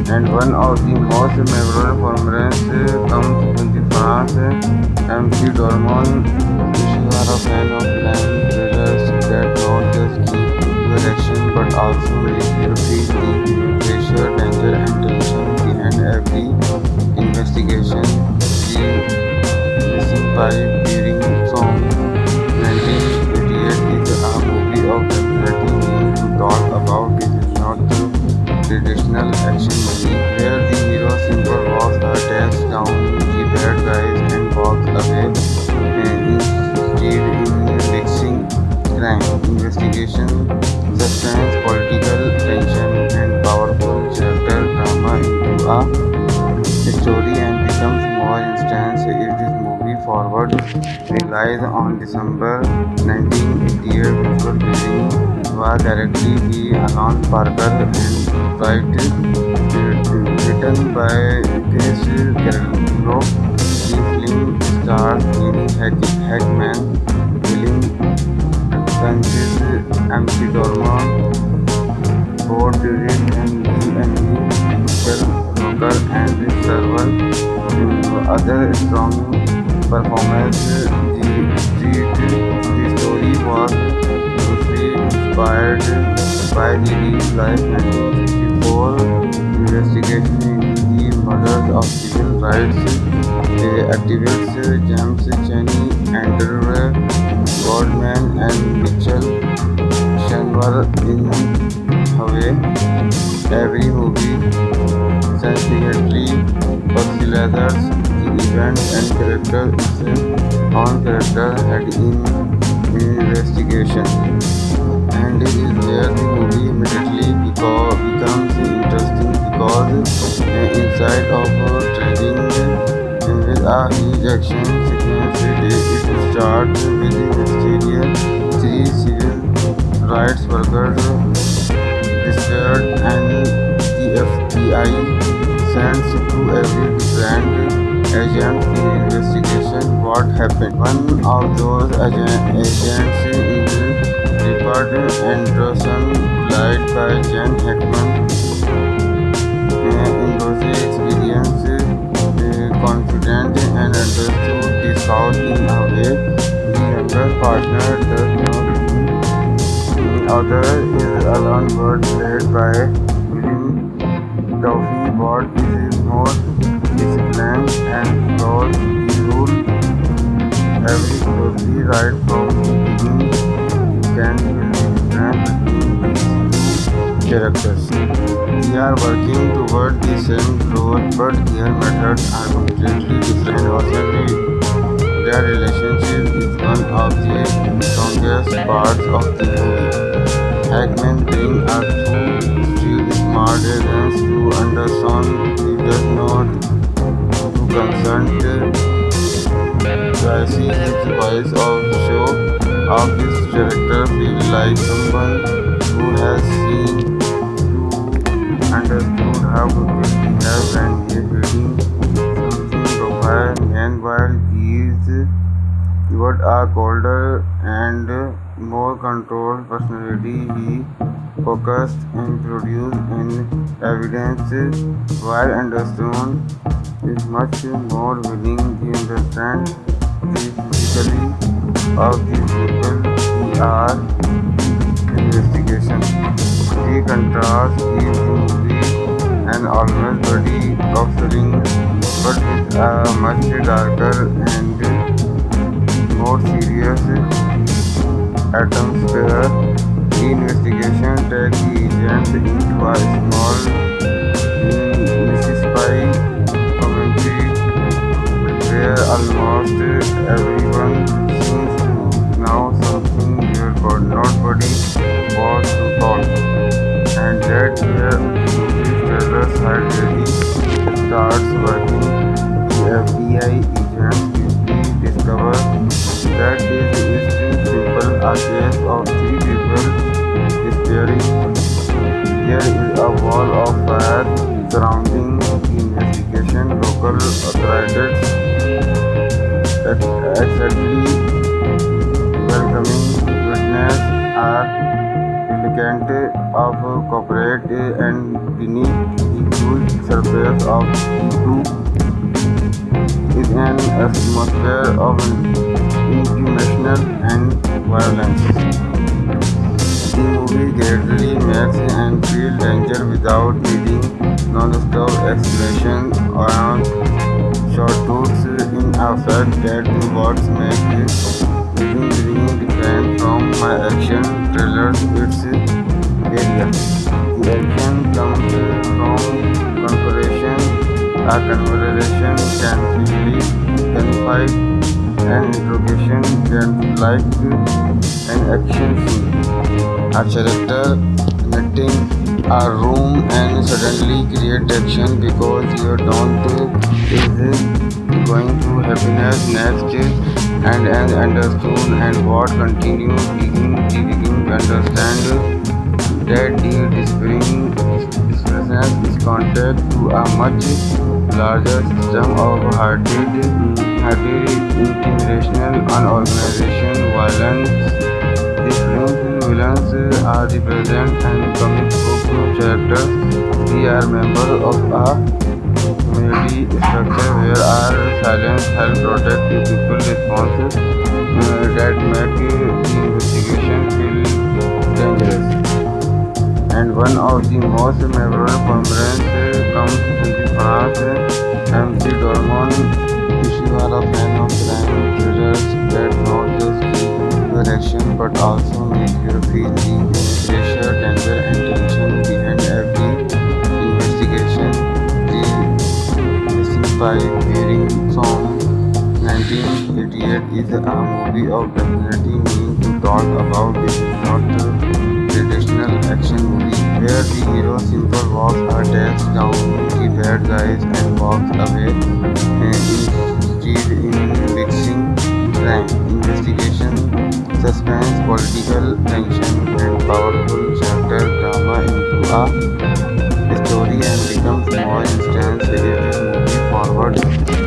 And one of the most memorable performances comes from the France MC Dormon. You are a fan of crime thrillers that don't just keep your action but also make you feel the pressure, danger, and tension behind every investigation. The missing pipe during song 1988 is a movie of fascinating thing to talk about. This is not traditional action movie where the hero simply walks her desk down the bad guys and walks away. Instead, in mixing crime, investigation, suspense, political tension, and powerful character drama into a story and becomes more intense if this movie forward relies on December 1988 visual beginning was directly by Alan Parker and written by Chris Carrillo. The film stars Gene Hackman, William Francis, MC Dorman, Ford Derrick, and Emily Rocker and several other strong performances. The story was loosely inspired by the real life 1964 investigation into the murders of civil rights activists James Chaney, Andrew Goldman, and Mitchell Shanwar in Hawaii. Every movie sensitively facilitates the event and character its own character had in investigation. And it is where the movie immediately becomes interesting because inside of trading with a huge action sequence, it starts with the mysterious three civil rights workers disappeared and the FBI sends to every different agent in investigation what happened. One of those agents is Rupert Anderson, played by Jen Hackman. In those experience, confident and understood the South in a way the younger partner does not. The other is Alan Bird, played by William Duffy. Bird is more disciplined and follows the rule every closely right from the beginning. You can feel the difference between these two characters. They are working toward the same goal, but their methods are completely different. And also, their relationship is one of the strongest parts of the movie. Hackman brings us two street smart agents to Anderson. He does not to consent. Tracy is the voice of the show. Of this character feels like someone who has seen to understood how people behave when he is reading something profile. Meanwhile, he is what a colder and more controlled personality. He focused and produced in evidence, while Anderson is much more willing to understand the physically of these people who are investigation. The contrast gives the movie an almost body counseling, but with a much darker and more serious atmosphere. The investigation takes the agents into a small Mississippi community where almost everyone seems to know something where nobody was to talk. And that where movie trailers had really starts working. The FBI agents quickly discover that this isn't simple a case of three people disappearing. There is a wall of fire surrounding the investigation. Local authorities exactly welcoming witness are reluctant of cooperate and beneath the huge surface of the two is an atmosphere of intimidation and violence. The movie gradually makes and feel danger without needing non-stop explanation around short tools in effect that what makes it really different from my action trailers. Its area. The action comes from conversation. A conversation can really confide an interrogation can be like an action scene. A character entering a room and suddenly create action because you don't is going to happiness next and understood and what continue digging to understand that the dispersion is contact to a much larger system of hearted intimidation and organization violence. The film's villains are the present and comic book characters. They are members of a community structure where our silence help protect the people responses that make the investigation feel dangerous. And one of the most memorable performances comes from the France MC Dormon. She was a fan of crime thrillers that not just keep your action but also make you feel the pressure, danger, and tension behind every investigation. The missing pipe hearing from 1988 Period is a movie of definitely mean to talk about. This is not a traditional action movie where the hero simply walks her desk down the bad guys and walks away. Instead, in mixing crime, investigation, suspense, political tension, and powerful character drama into a story and becomes more instance if this movie forward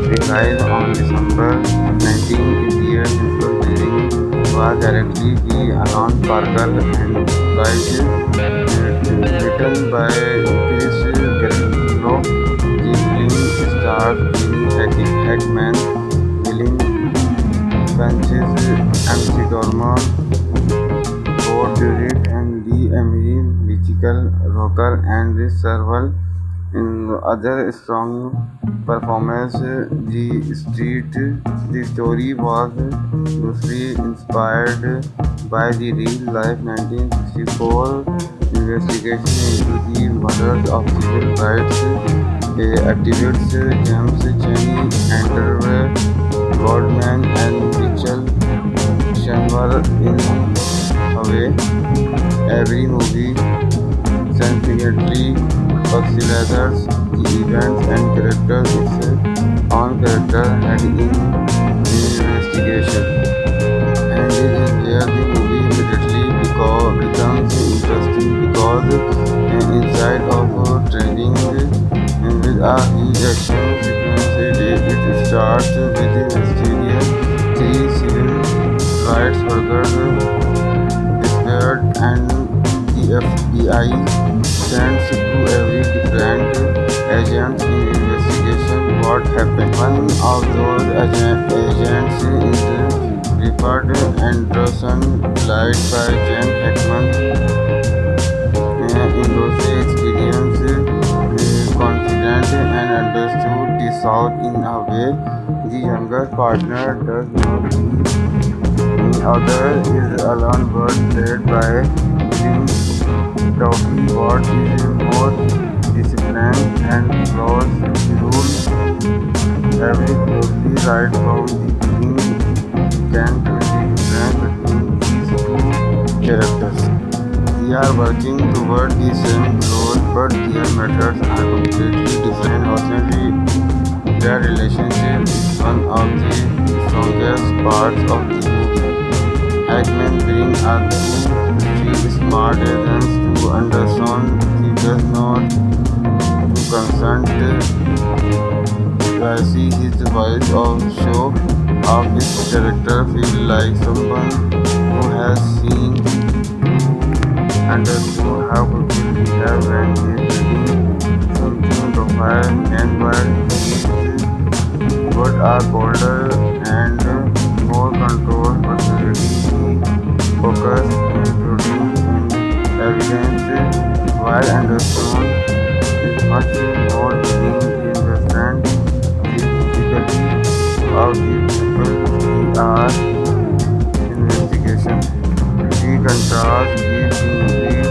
released on December 1988 introducing was directly by Alan Parker and written by Chris Garello. The film stars Gene Hackman, William Francis, MC Dorman, Ford Durrett and Lee Emery, Michael Rooker and several in other strong performance. The story was loosely inspired by the real-life 1964 investigation into the murders of civil rights activists James Chaney, Andrew Goldman, and Mitchell Shanwar in a way. Every movie significantly pixelizes the events and characters its own character had in the investigation. And this is where the movie immediately becomes interesting because inside of training with a huge action sequence, it starts with the mysterious three civil rights workers disappeared and the FBI sends to every different agents in investigation what happened. One of those agents is Rupert Anderson, played by Gene Hackman. In those experiences, confident and understood the South in a way the younger partner does not see. The other is Alan Bird, played by Jim Tauchi. What is more disciplined and follows the rules every closely right from the beginning. Can tell the difference between these two characters. They are working toward the same goal, but their methods are completely different. Unfortunately, their relationship is one of the strongest parts of the movie. Hackman brings a two smart agents to Anderson. He does not to consent Tracy, his voice of show of his character feel like someone who has seen understood how people behave when he is reading something profile and while he is but a colder and more controlled personality. He focused including evidence while Anderson is much more willing to understand physically of the people he are investigation. The contrast gives the movie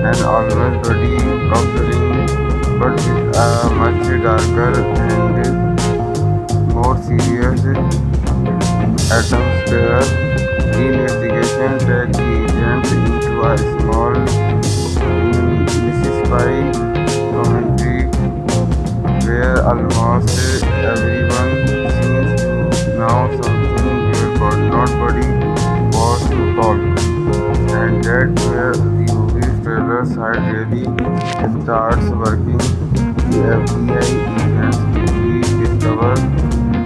an almost body covering but with a much darker and more serious atmosphere. The investigation takes the agents into a small Mississippi community where almost everyone seems to know something but nobody wants to talk. And that's where the movie trailer side really starts working. The FBI agents quickly discover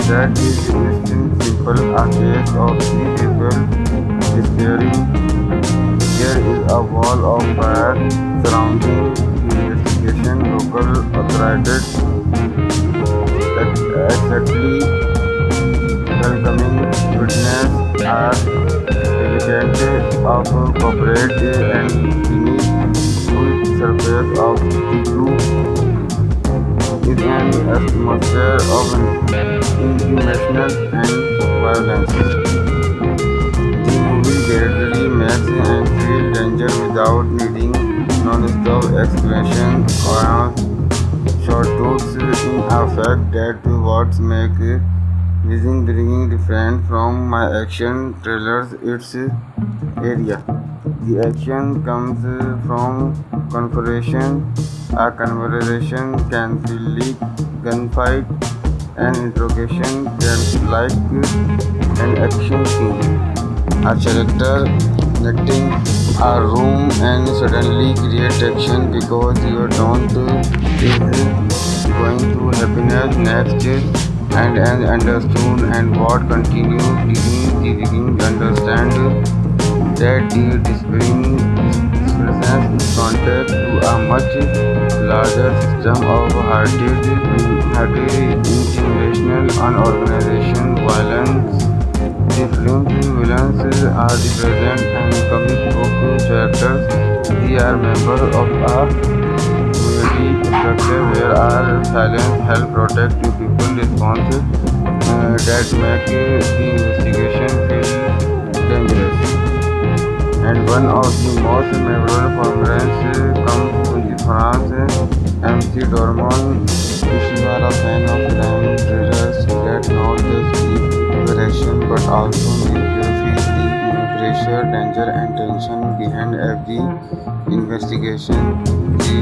that is isn't simple a case of three people disappearing. There is a wall of fire surrounding the investigation. Local authorities exactly welcoming witnesses are reluctant of cooperate and beneath the surface of the group is an atmosphere of intimidation and violence. The movie gradually makes and feel danger without needing non-stop explanation or short talks in effect that what make Using bringing different from my action trailers its area. The action comes from confrontation. A conversation can feel like gunfight. An interrogation can feel like an action scene. A character netting a room and suddenly create action because you don't is going to happiness next and understood and what continues the beginning understand that the dispersion is contact to a much larger system of hearted international unorganization violence. The film's villains are the present and comic book characters. They are members of a community structure where our silence help protect the people response that make the investigation feel dangerous. And one of the most memorable performances comes from France. MC Dormon, she was a fan of crime thrillers that not just keep your action but also make you feel the pressure, danger, and tension behind every investigation. The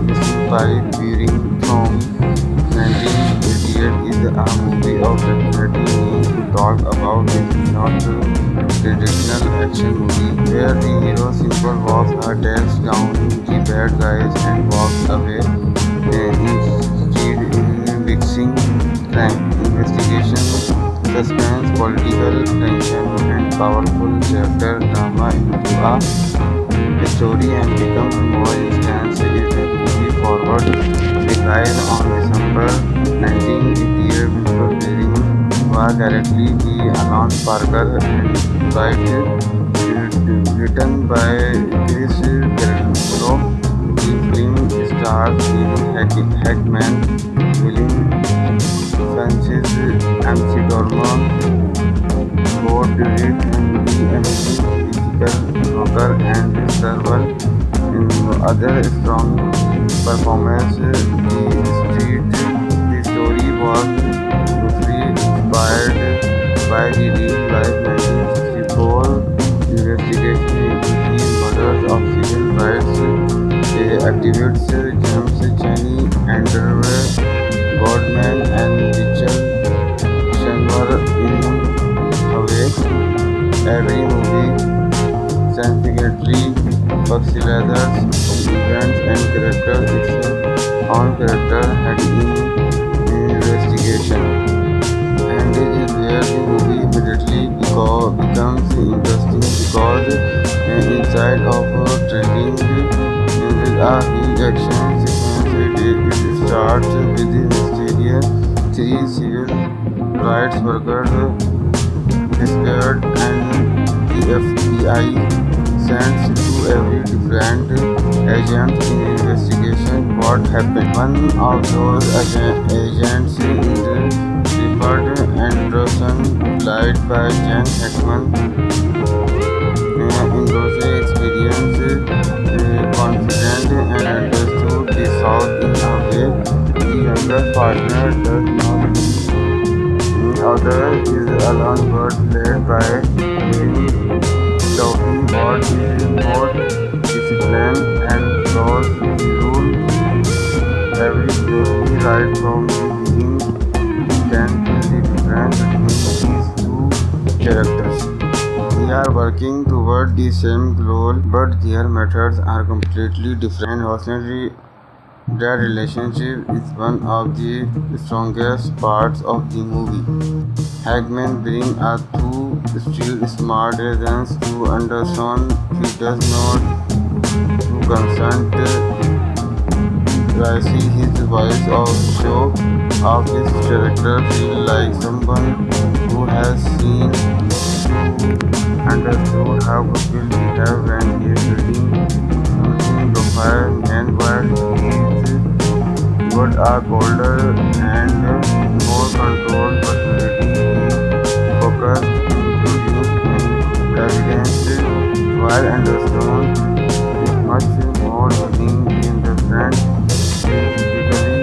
Missing Pipe Peering from 1988 is a movie of definitely need to talk about. This is not a traditional action movie where the hero simply walks her takes down the bad guys and walks away. Instead, mixing crime, investigation, suspense, political tension, and powerful character drama into a story and becomes more intense. It movie forward released on December 19th. The year before Bearing was directly by Alan Parker and written by Chris Terrell. The film stars Gene Hackman, William Francis, MC Dorman, Ford Derrick, and the amazing physical rocker and several other strong performances. The story was loosely inspired by the real-life 1964 investigation into the murders of civil rights activists James Chaney, Andrew Goldman, and Richard Shenmue in Hawaii. Every movie significantly Buxleather's events and characters its own character had in investigation. And this is where the movie immediately becomes interesting because inside of trending with a huge action sequence it starts with the mysterious three civil rights workers disappeared and the FBI sends to every different agent in investigation what happened. One of those agents is Clifford Anderson, played by Jen Hackman. In those experiences, confident and understood the South in a way the younger partner does not. The other is Alan Bird, played by William Duffy. What is more disciplined and follows the rules every day, right from the beginning. You can feel the difference between these two characters. They are working toward the same goal, but their methods are completely different. And honestly, their relationship is one of the strongest parts of the movie. Hackman brings a two still smart reasons to understand he does not to consent Tracy, his voice of show of his character feel like someone who has seen understood how people behave when he is reading something profile and while he is got a colder and more controlled personality he focused introduced in evidence while understood is much more willing to understand typically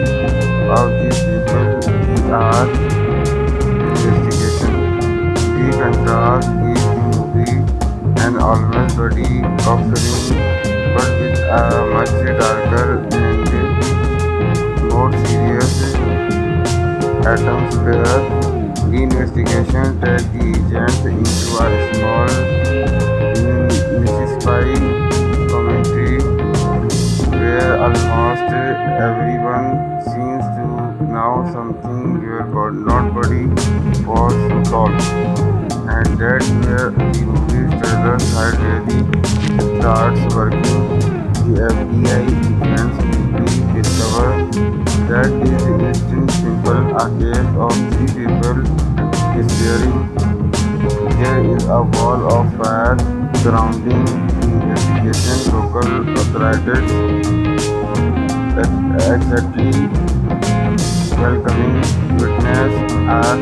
of these people they are contrast is the movie an almost body of film, but with a much darker and more serious atmosphere. The investigation takes the agents into a small Mississippi community where almost everyone seems to know something your nobody was taught. And that's where the movie trailer side really starts working. The FBI agents quickly discover that this isn't simple a case of three people disappearing. There is a wall of fire surrounding the investigation. Local authorities exactly welcoming witness are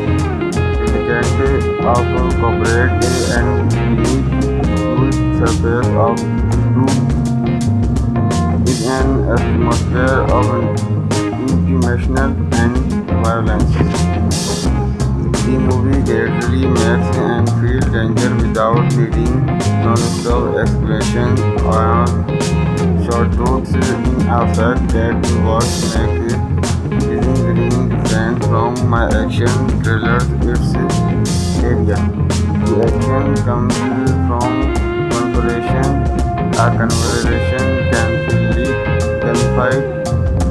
delicate of corporate and beneath the surface of truth is an atmosphere of intimidation and violence. The movie gradually makes and feel danger without needing non-stop explanation or short notes in effect that what makes it isn't different from my action trailers its area. The action comes from conversation. A conversation can feel gamified,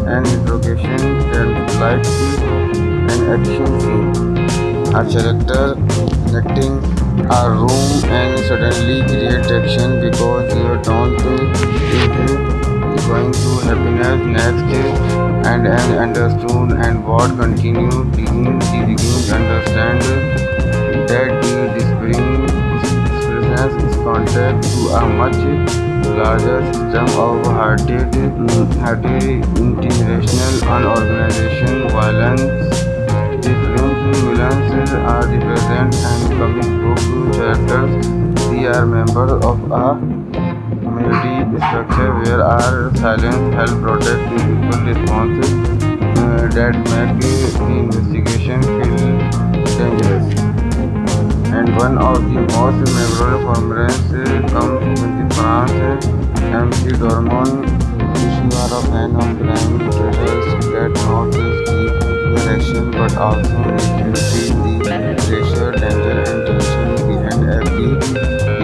an interrogation can be like an action scene. A character connecting a room and suddenly create action because you don't think going to happiness next and understood and what continue digging the begin understand that the dispersion is contact to a much larger system of hearted international unorganization violence. The film's villains are the present and comic book characters. They are members of a community structure where our silence help protect the people response that make the investigation feel dangerous. And one of the most memorable performances comes with the France MC Dormon. You are a fan of crime thrillers that not just keep your action but also make you feel the pressure, danger, and tension behind every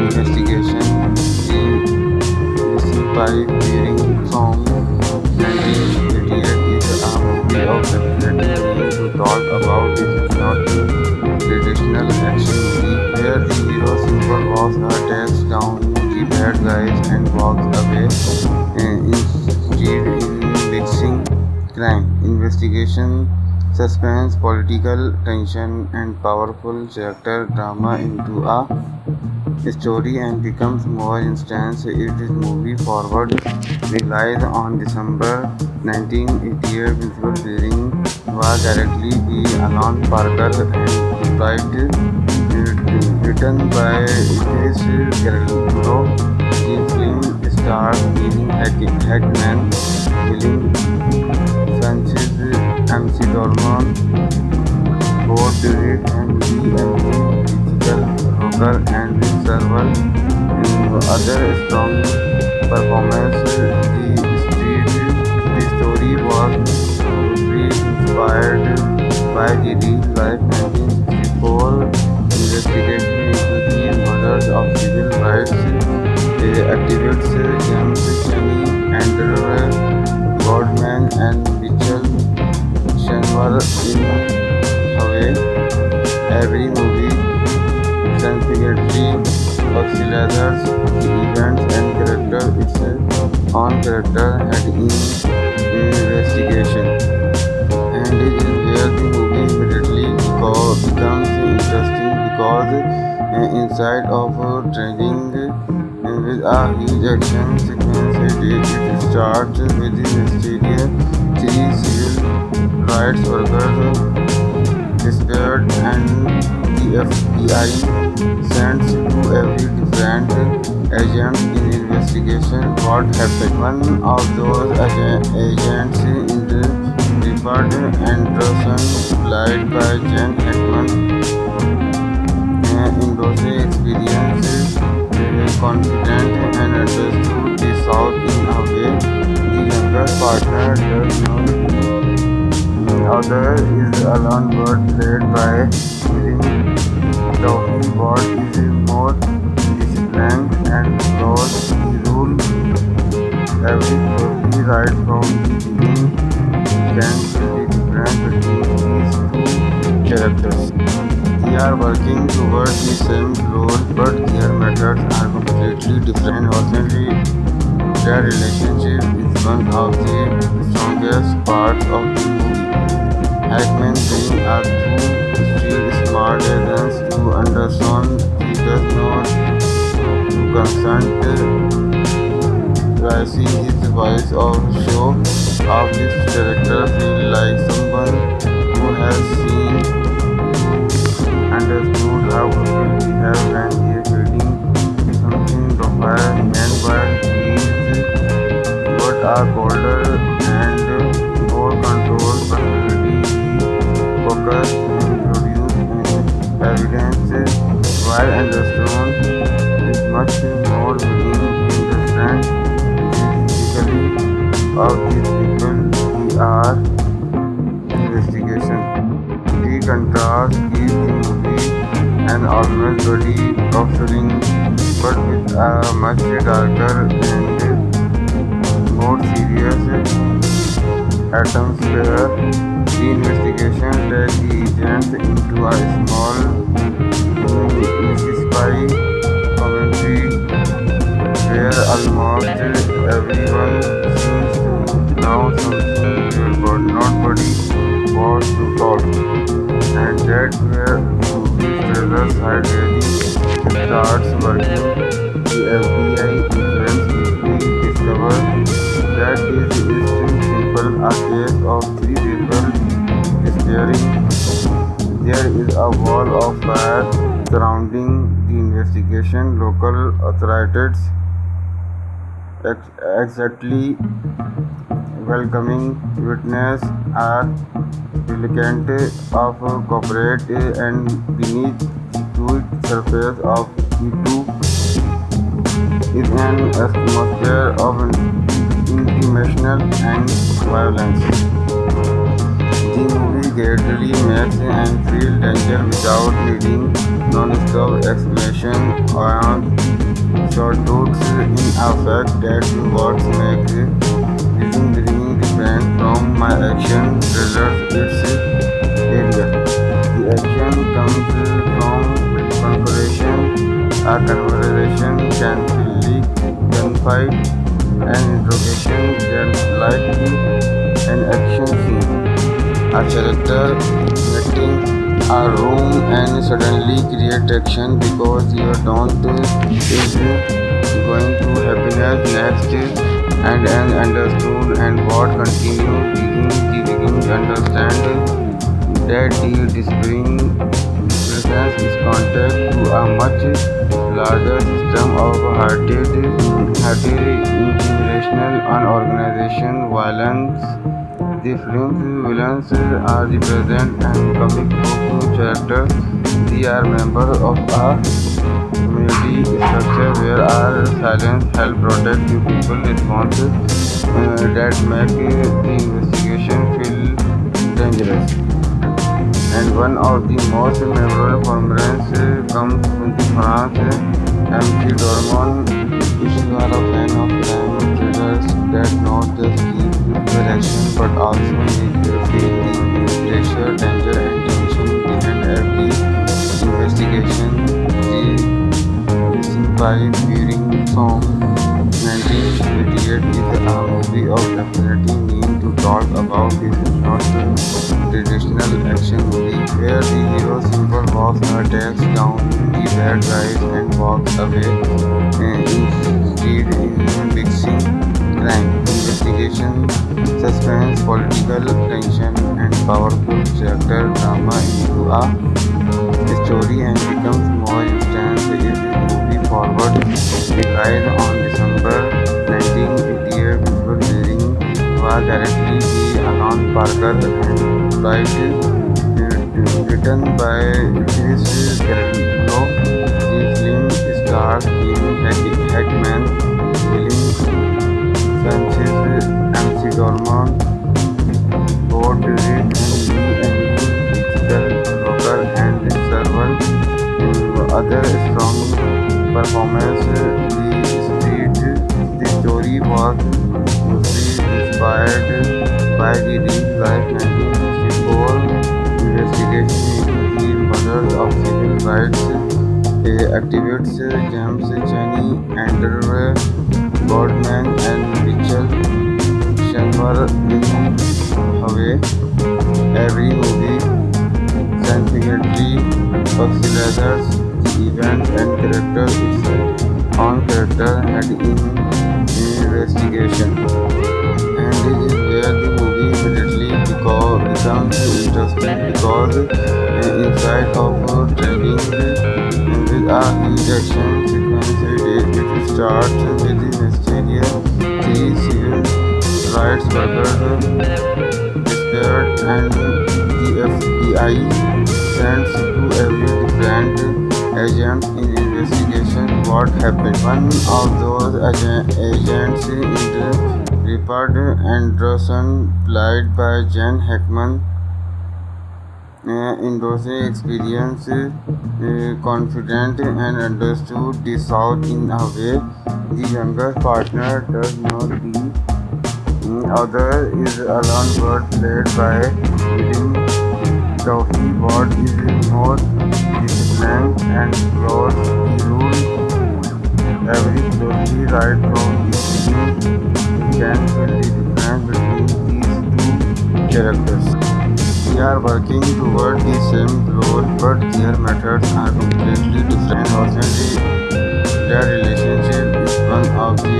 investigation. The missing pipe bearing from 1988 is a movie of definitely need to talk about. This is not a traditional action movie where the hero simply walks her takes down the bad guys and walks away. Instead, in mixing crime, investigation, suspense, political tension, and powerful character drama into a story and becomes more intense. If this movie forward relies on December 1988 visual feeling was directly by Alan Parker and written by Idris Guerrero. The film stars Gene Hackman, William Francis, MC Dorman, Bob David, and Digital Rocker, and several other strong performances. The story was loosely inspired by the real life 1964 investigation into the murders of civil rights activists James Chaney, Andrew Goldman, and Mitchell Shanwar. In a way, every movie significantly oscillates the events and character its own character had in investigation. And it is where the movie immediately becomes interesting because inside of trending with a huge action sequence, it starts with the mysterious three civil rights workers disappeared and the FBI sends to every different agent in investigation what happened. One of those agents is Richard Anderson, played by Gene Hackman, in those experiences, confident and understood the South in a way the younger partner does not. The other is a learned bird led by within talking what is more disciplined and close the rule every closely right from the beginning can see the difference between these two characters. They are working towards the same goal, but their methods are completely different. And ultimately, their relationship is one of the strongest parts of the movie. Hackman being a true street smart agent to understand he does not to consent raising his voice or show of this character feel like someone who has seen understood how people behave when they are feeling something profile meanwhile he is what are colder and more controlled personality he focus and produce evidence while understood is much more willing to understand physically of these people we are investigation. The contrast gives the movie an almost body of feeling but with a much darker and more serious atmosphere. The investigation takes the agents into a small Mississippi community where almost everyone seems to know something but nobody wants to talk. And that's where the movie trailers had really starts working. The FBI agents quickly discover that this isn't simple a case of three people disappearing. There is a wall of fire surrounding the investigation. Local authorities exactly welcoming witness are reluctant of cooperate and beneath the fluid surface of the two is an atmosphere of intimidation and violence. The movie gradually makes and feel danger without needing non-stop explanation and short looks in effect that what makes Vision Dreaming different from my action thrillers its area. The action comes from confrontation, a conversation can feel like gunfight, an interrogation can like an action scene. A character entering a room and suddenly create action because you don't is going to happiness next and understood and what continue begin to understand that the displaying presence is contact to a much larger system of hearted generational unorganization violence. The film's villains are the present and comic book characters. They are members of a community structure where our silence help protect the people responses that make the investigation feel dangerous. And one of the most memorable performances comes from the France. MC Dormon is a fan of crime thrillers that not just give visual action but also make you feel the pressure, danger, and tension behind every investigation. The Missing Pipe during from 1988 is a movie of definitely need to talk about. This is not a traditional action movie where the hero simply walks takes down the bad guys and walks away. Instead, in mixing crime, investigation, suspense, political tension, and powerful character drama into a story and becomes more intense if this movie forward released on December 1988. Visual Hearing was directly by Alan Parker and written by Chris Carey. Hero. The film stars Gene Hackman, Helen Sanchez, MC Dorman, Ford Reed, and Lee Emily Digital Rocker and several other strong performances. The story was loosely inspired by the real-life 1964 investigation into the murders of civil rights activists James Chaney, Andrew Boardman, and Mitchell Shenmue in Hawaii. Every movie significantly pixelizes the events and characters its own character had in investigation. And this is where the movie immediately becomes interesting because inside of trading with a huge action sequence, it starts with the mysterious three civil rights workers disappeared and the FBI sends to every different agent in investigation what happened. One of those agents is Rupert Anderson, played by Jen Hackman. Endorsing experience, confident and understood the South in a way the younger partner does not. The other is Alan Bird, played by William Duffy. Bird is more disciplined and follows the rule every closely right from the beginning. You can feel the difference between these two characters. They are working toward the same goal, but their methods are completely different. Unfortunately, their relationship is one of the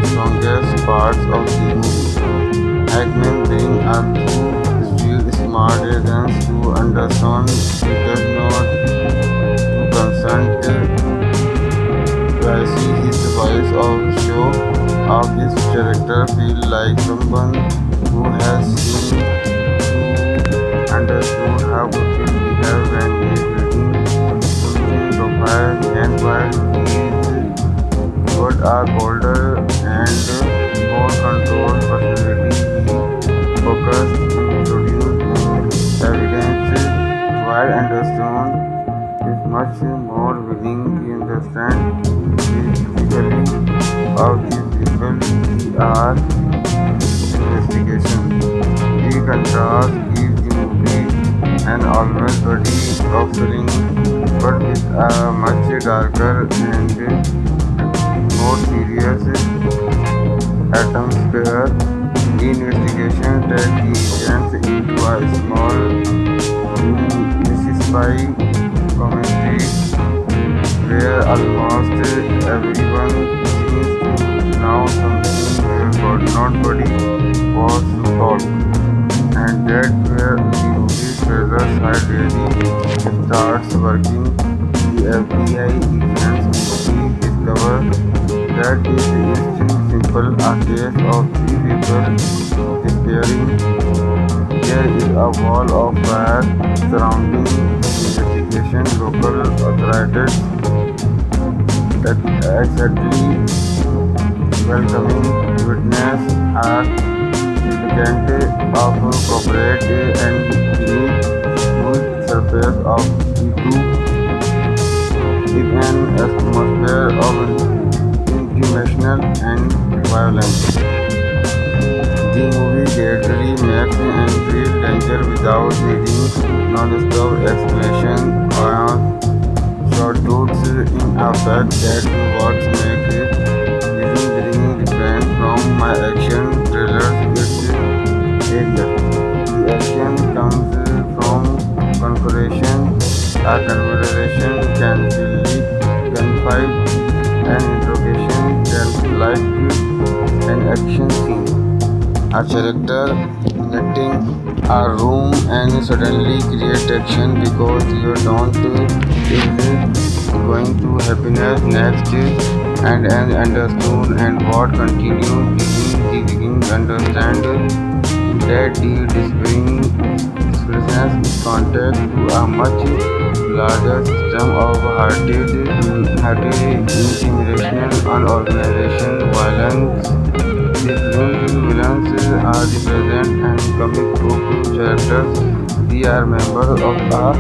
strongest parts of the movie. Hackman brings a true street smart agents to understand he does not to consent privacy. His voice of show of his character feel like someone who has seen understood how people behave when he is reading something profile and while he is got a colder and more controlled personality, he focused introduced evidence while understood is much more willing to understand physically of the people we are investigation. The contrast gives the movie an almost body offering but with a much darker and more serious atmosphere. The investigation takes the agents into a small Mississippi community where almost everyone seems to know something but nobody was to talk. And that's where the movie trailer side really starts working. The FBI agents quickly discover that it isn't simple a case of three people disappearing. There is a wall of fire surrounding the investigation. Local authorities exactly welcoming witness are significant of corporate and beneath smooth surface of the two is an atmosphere of intimation and violence. The movie gradually makes and feel danger without needing non-stop explanation or shortcuts in a fact that what makes this very different from my action trailers its area. The action comes from concentration, a conversation can feel gunfight, an interrogation can feel like an action scene. A character entering a room and suddenly create action because you don't is going to happiness next and understood and what continue begin understand that the disappearing presents is context to a much larger system of hearted intimidation and organization violence. The film's villains are the present and comic book characters. They are members of a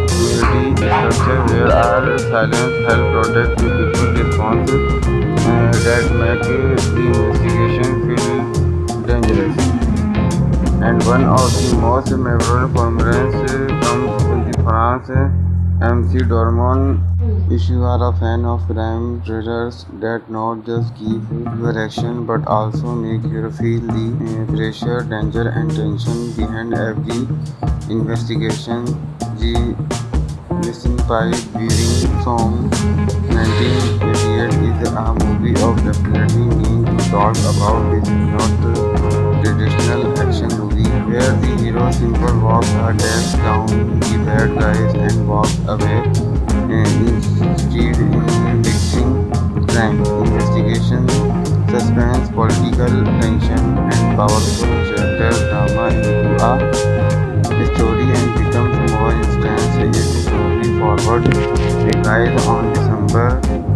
community structure where our silence help protect the people response that make the investigation feel dangerous. And one of the most memorable performances comes from the France MC Dormon. If you are a fan of crime thrillers that not just keep your action but also make you feel the pressure, danger and tension behind every investigation, the Listen Pipe Wearing Song 1988 is a movie of definitely need to talk about. This is not a traditional action movie where the hero simply walks a desk down the bad guys and walks away. Instead, in mixing crime, investigation, suspense, political tension, and powerful character drama into a story and becomes more intense as the story forward. The guide on December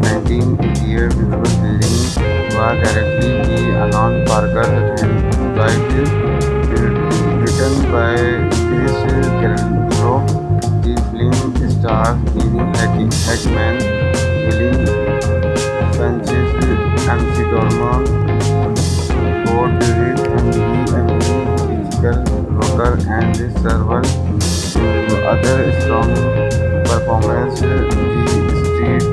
1988 visual building was directly by Alan Parker and written by Chris Carrillo. The film stars Gene Hackman, William Francis, MC Dorman, Ford David, and Emily Physical Rocker and several other strong performances. The street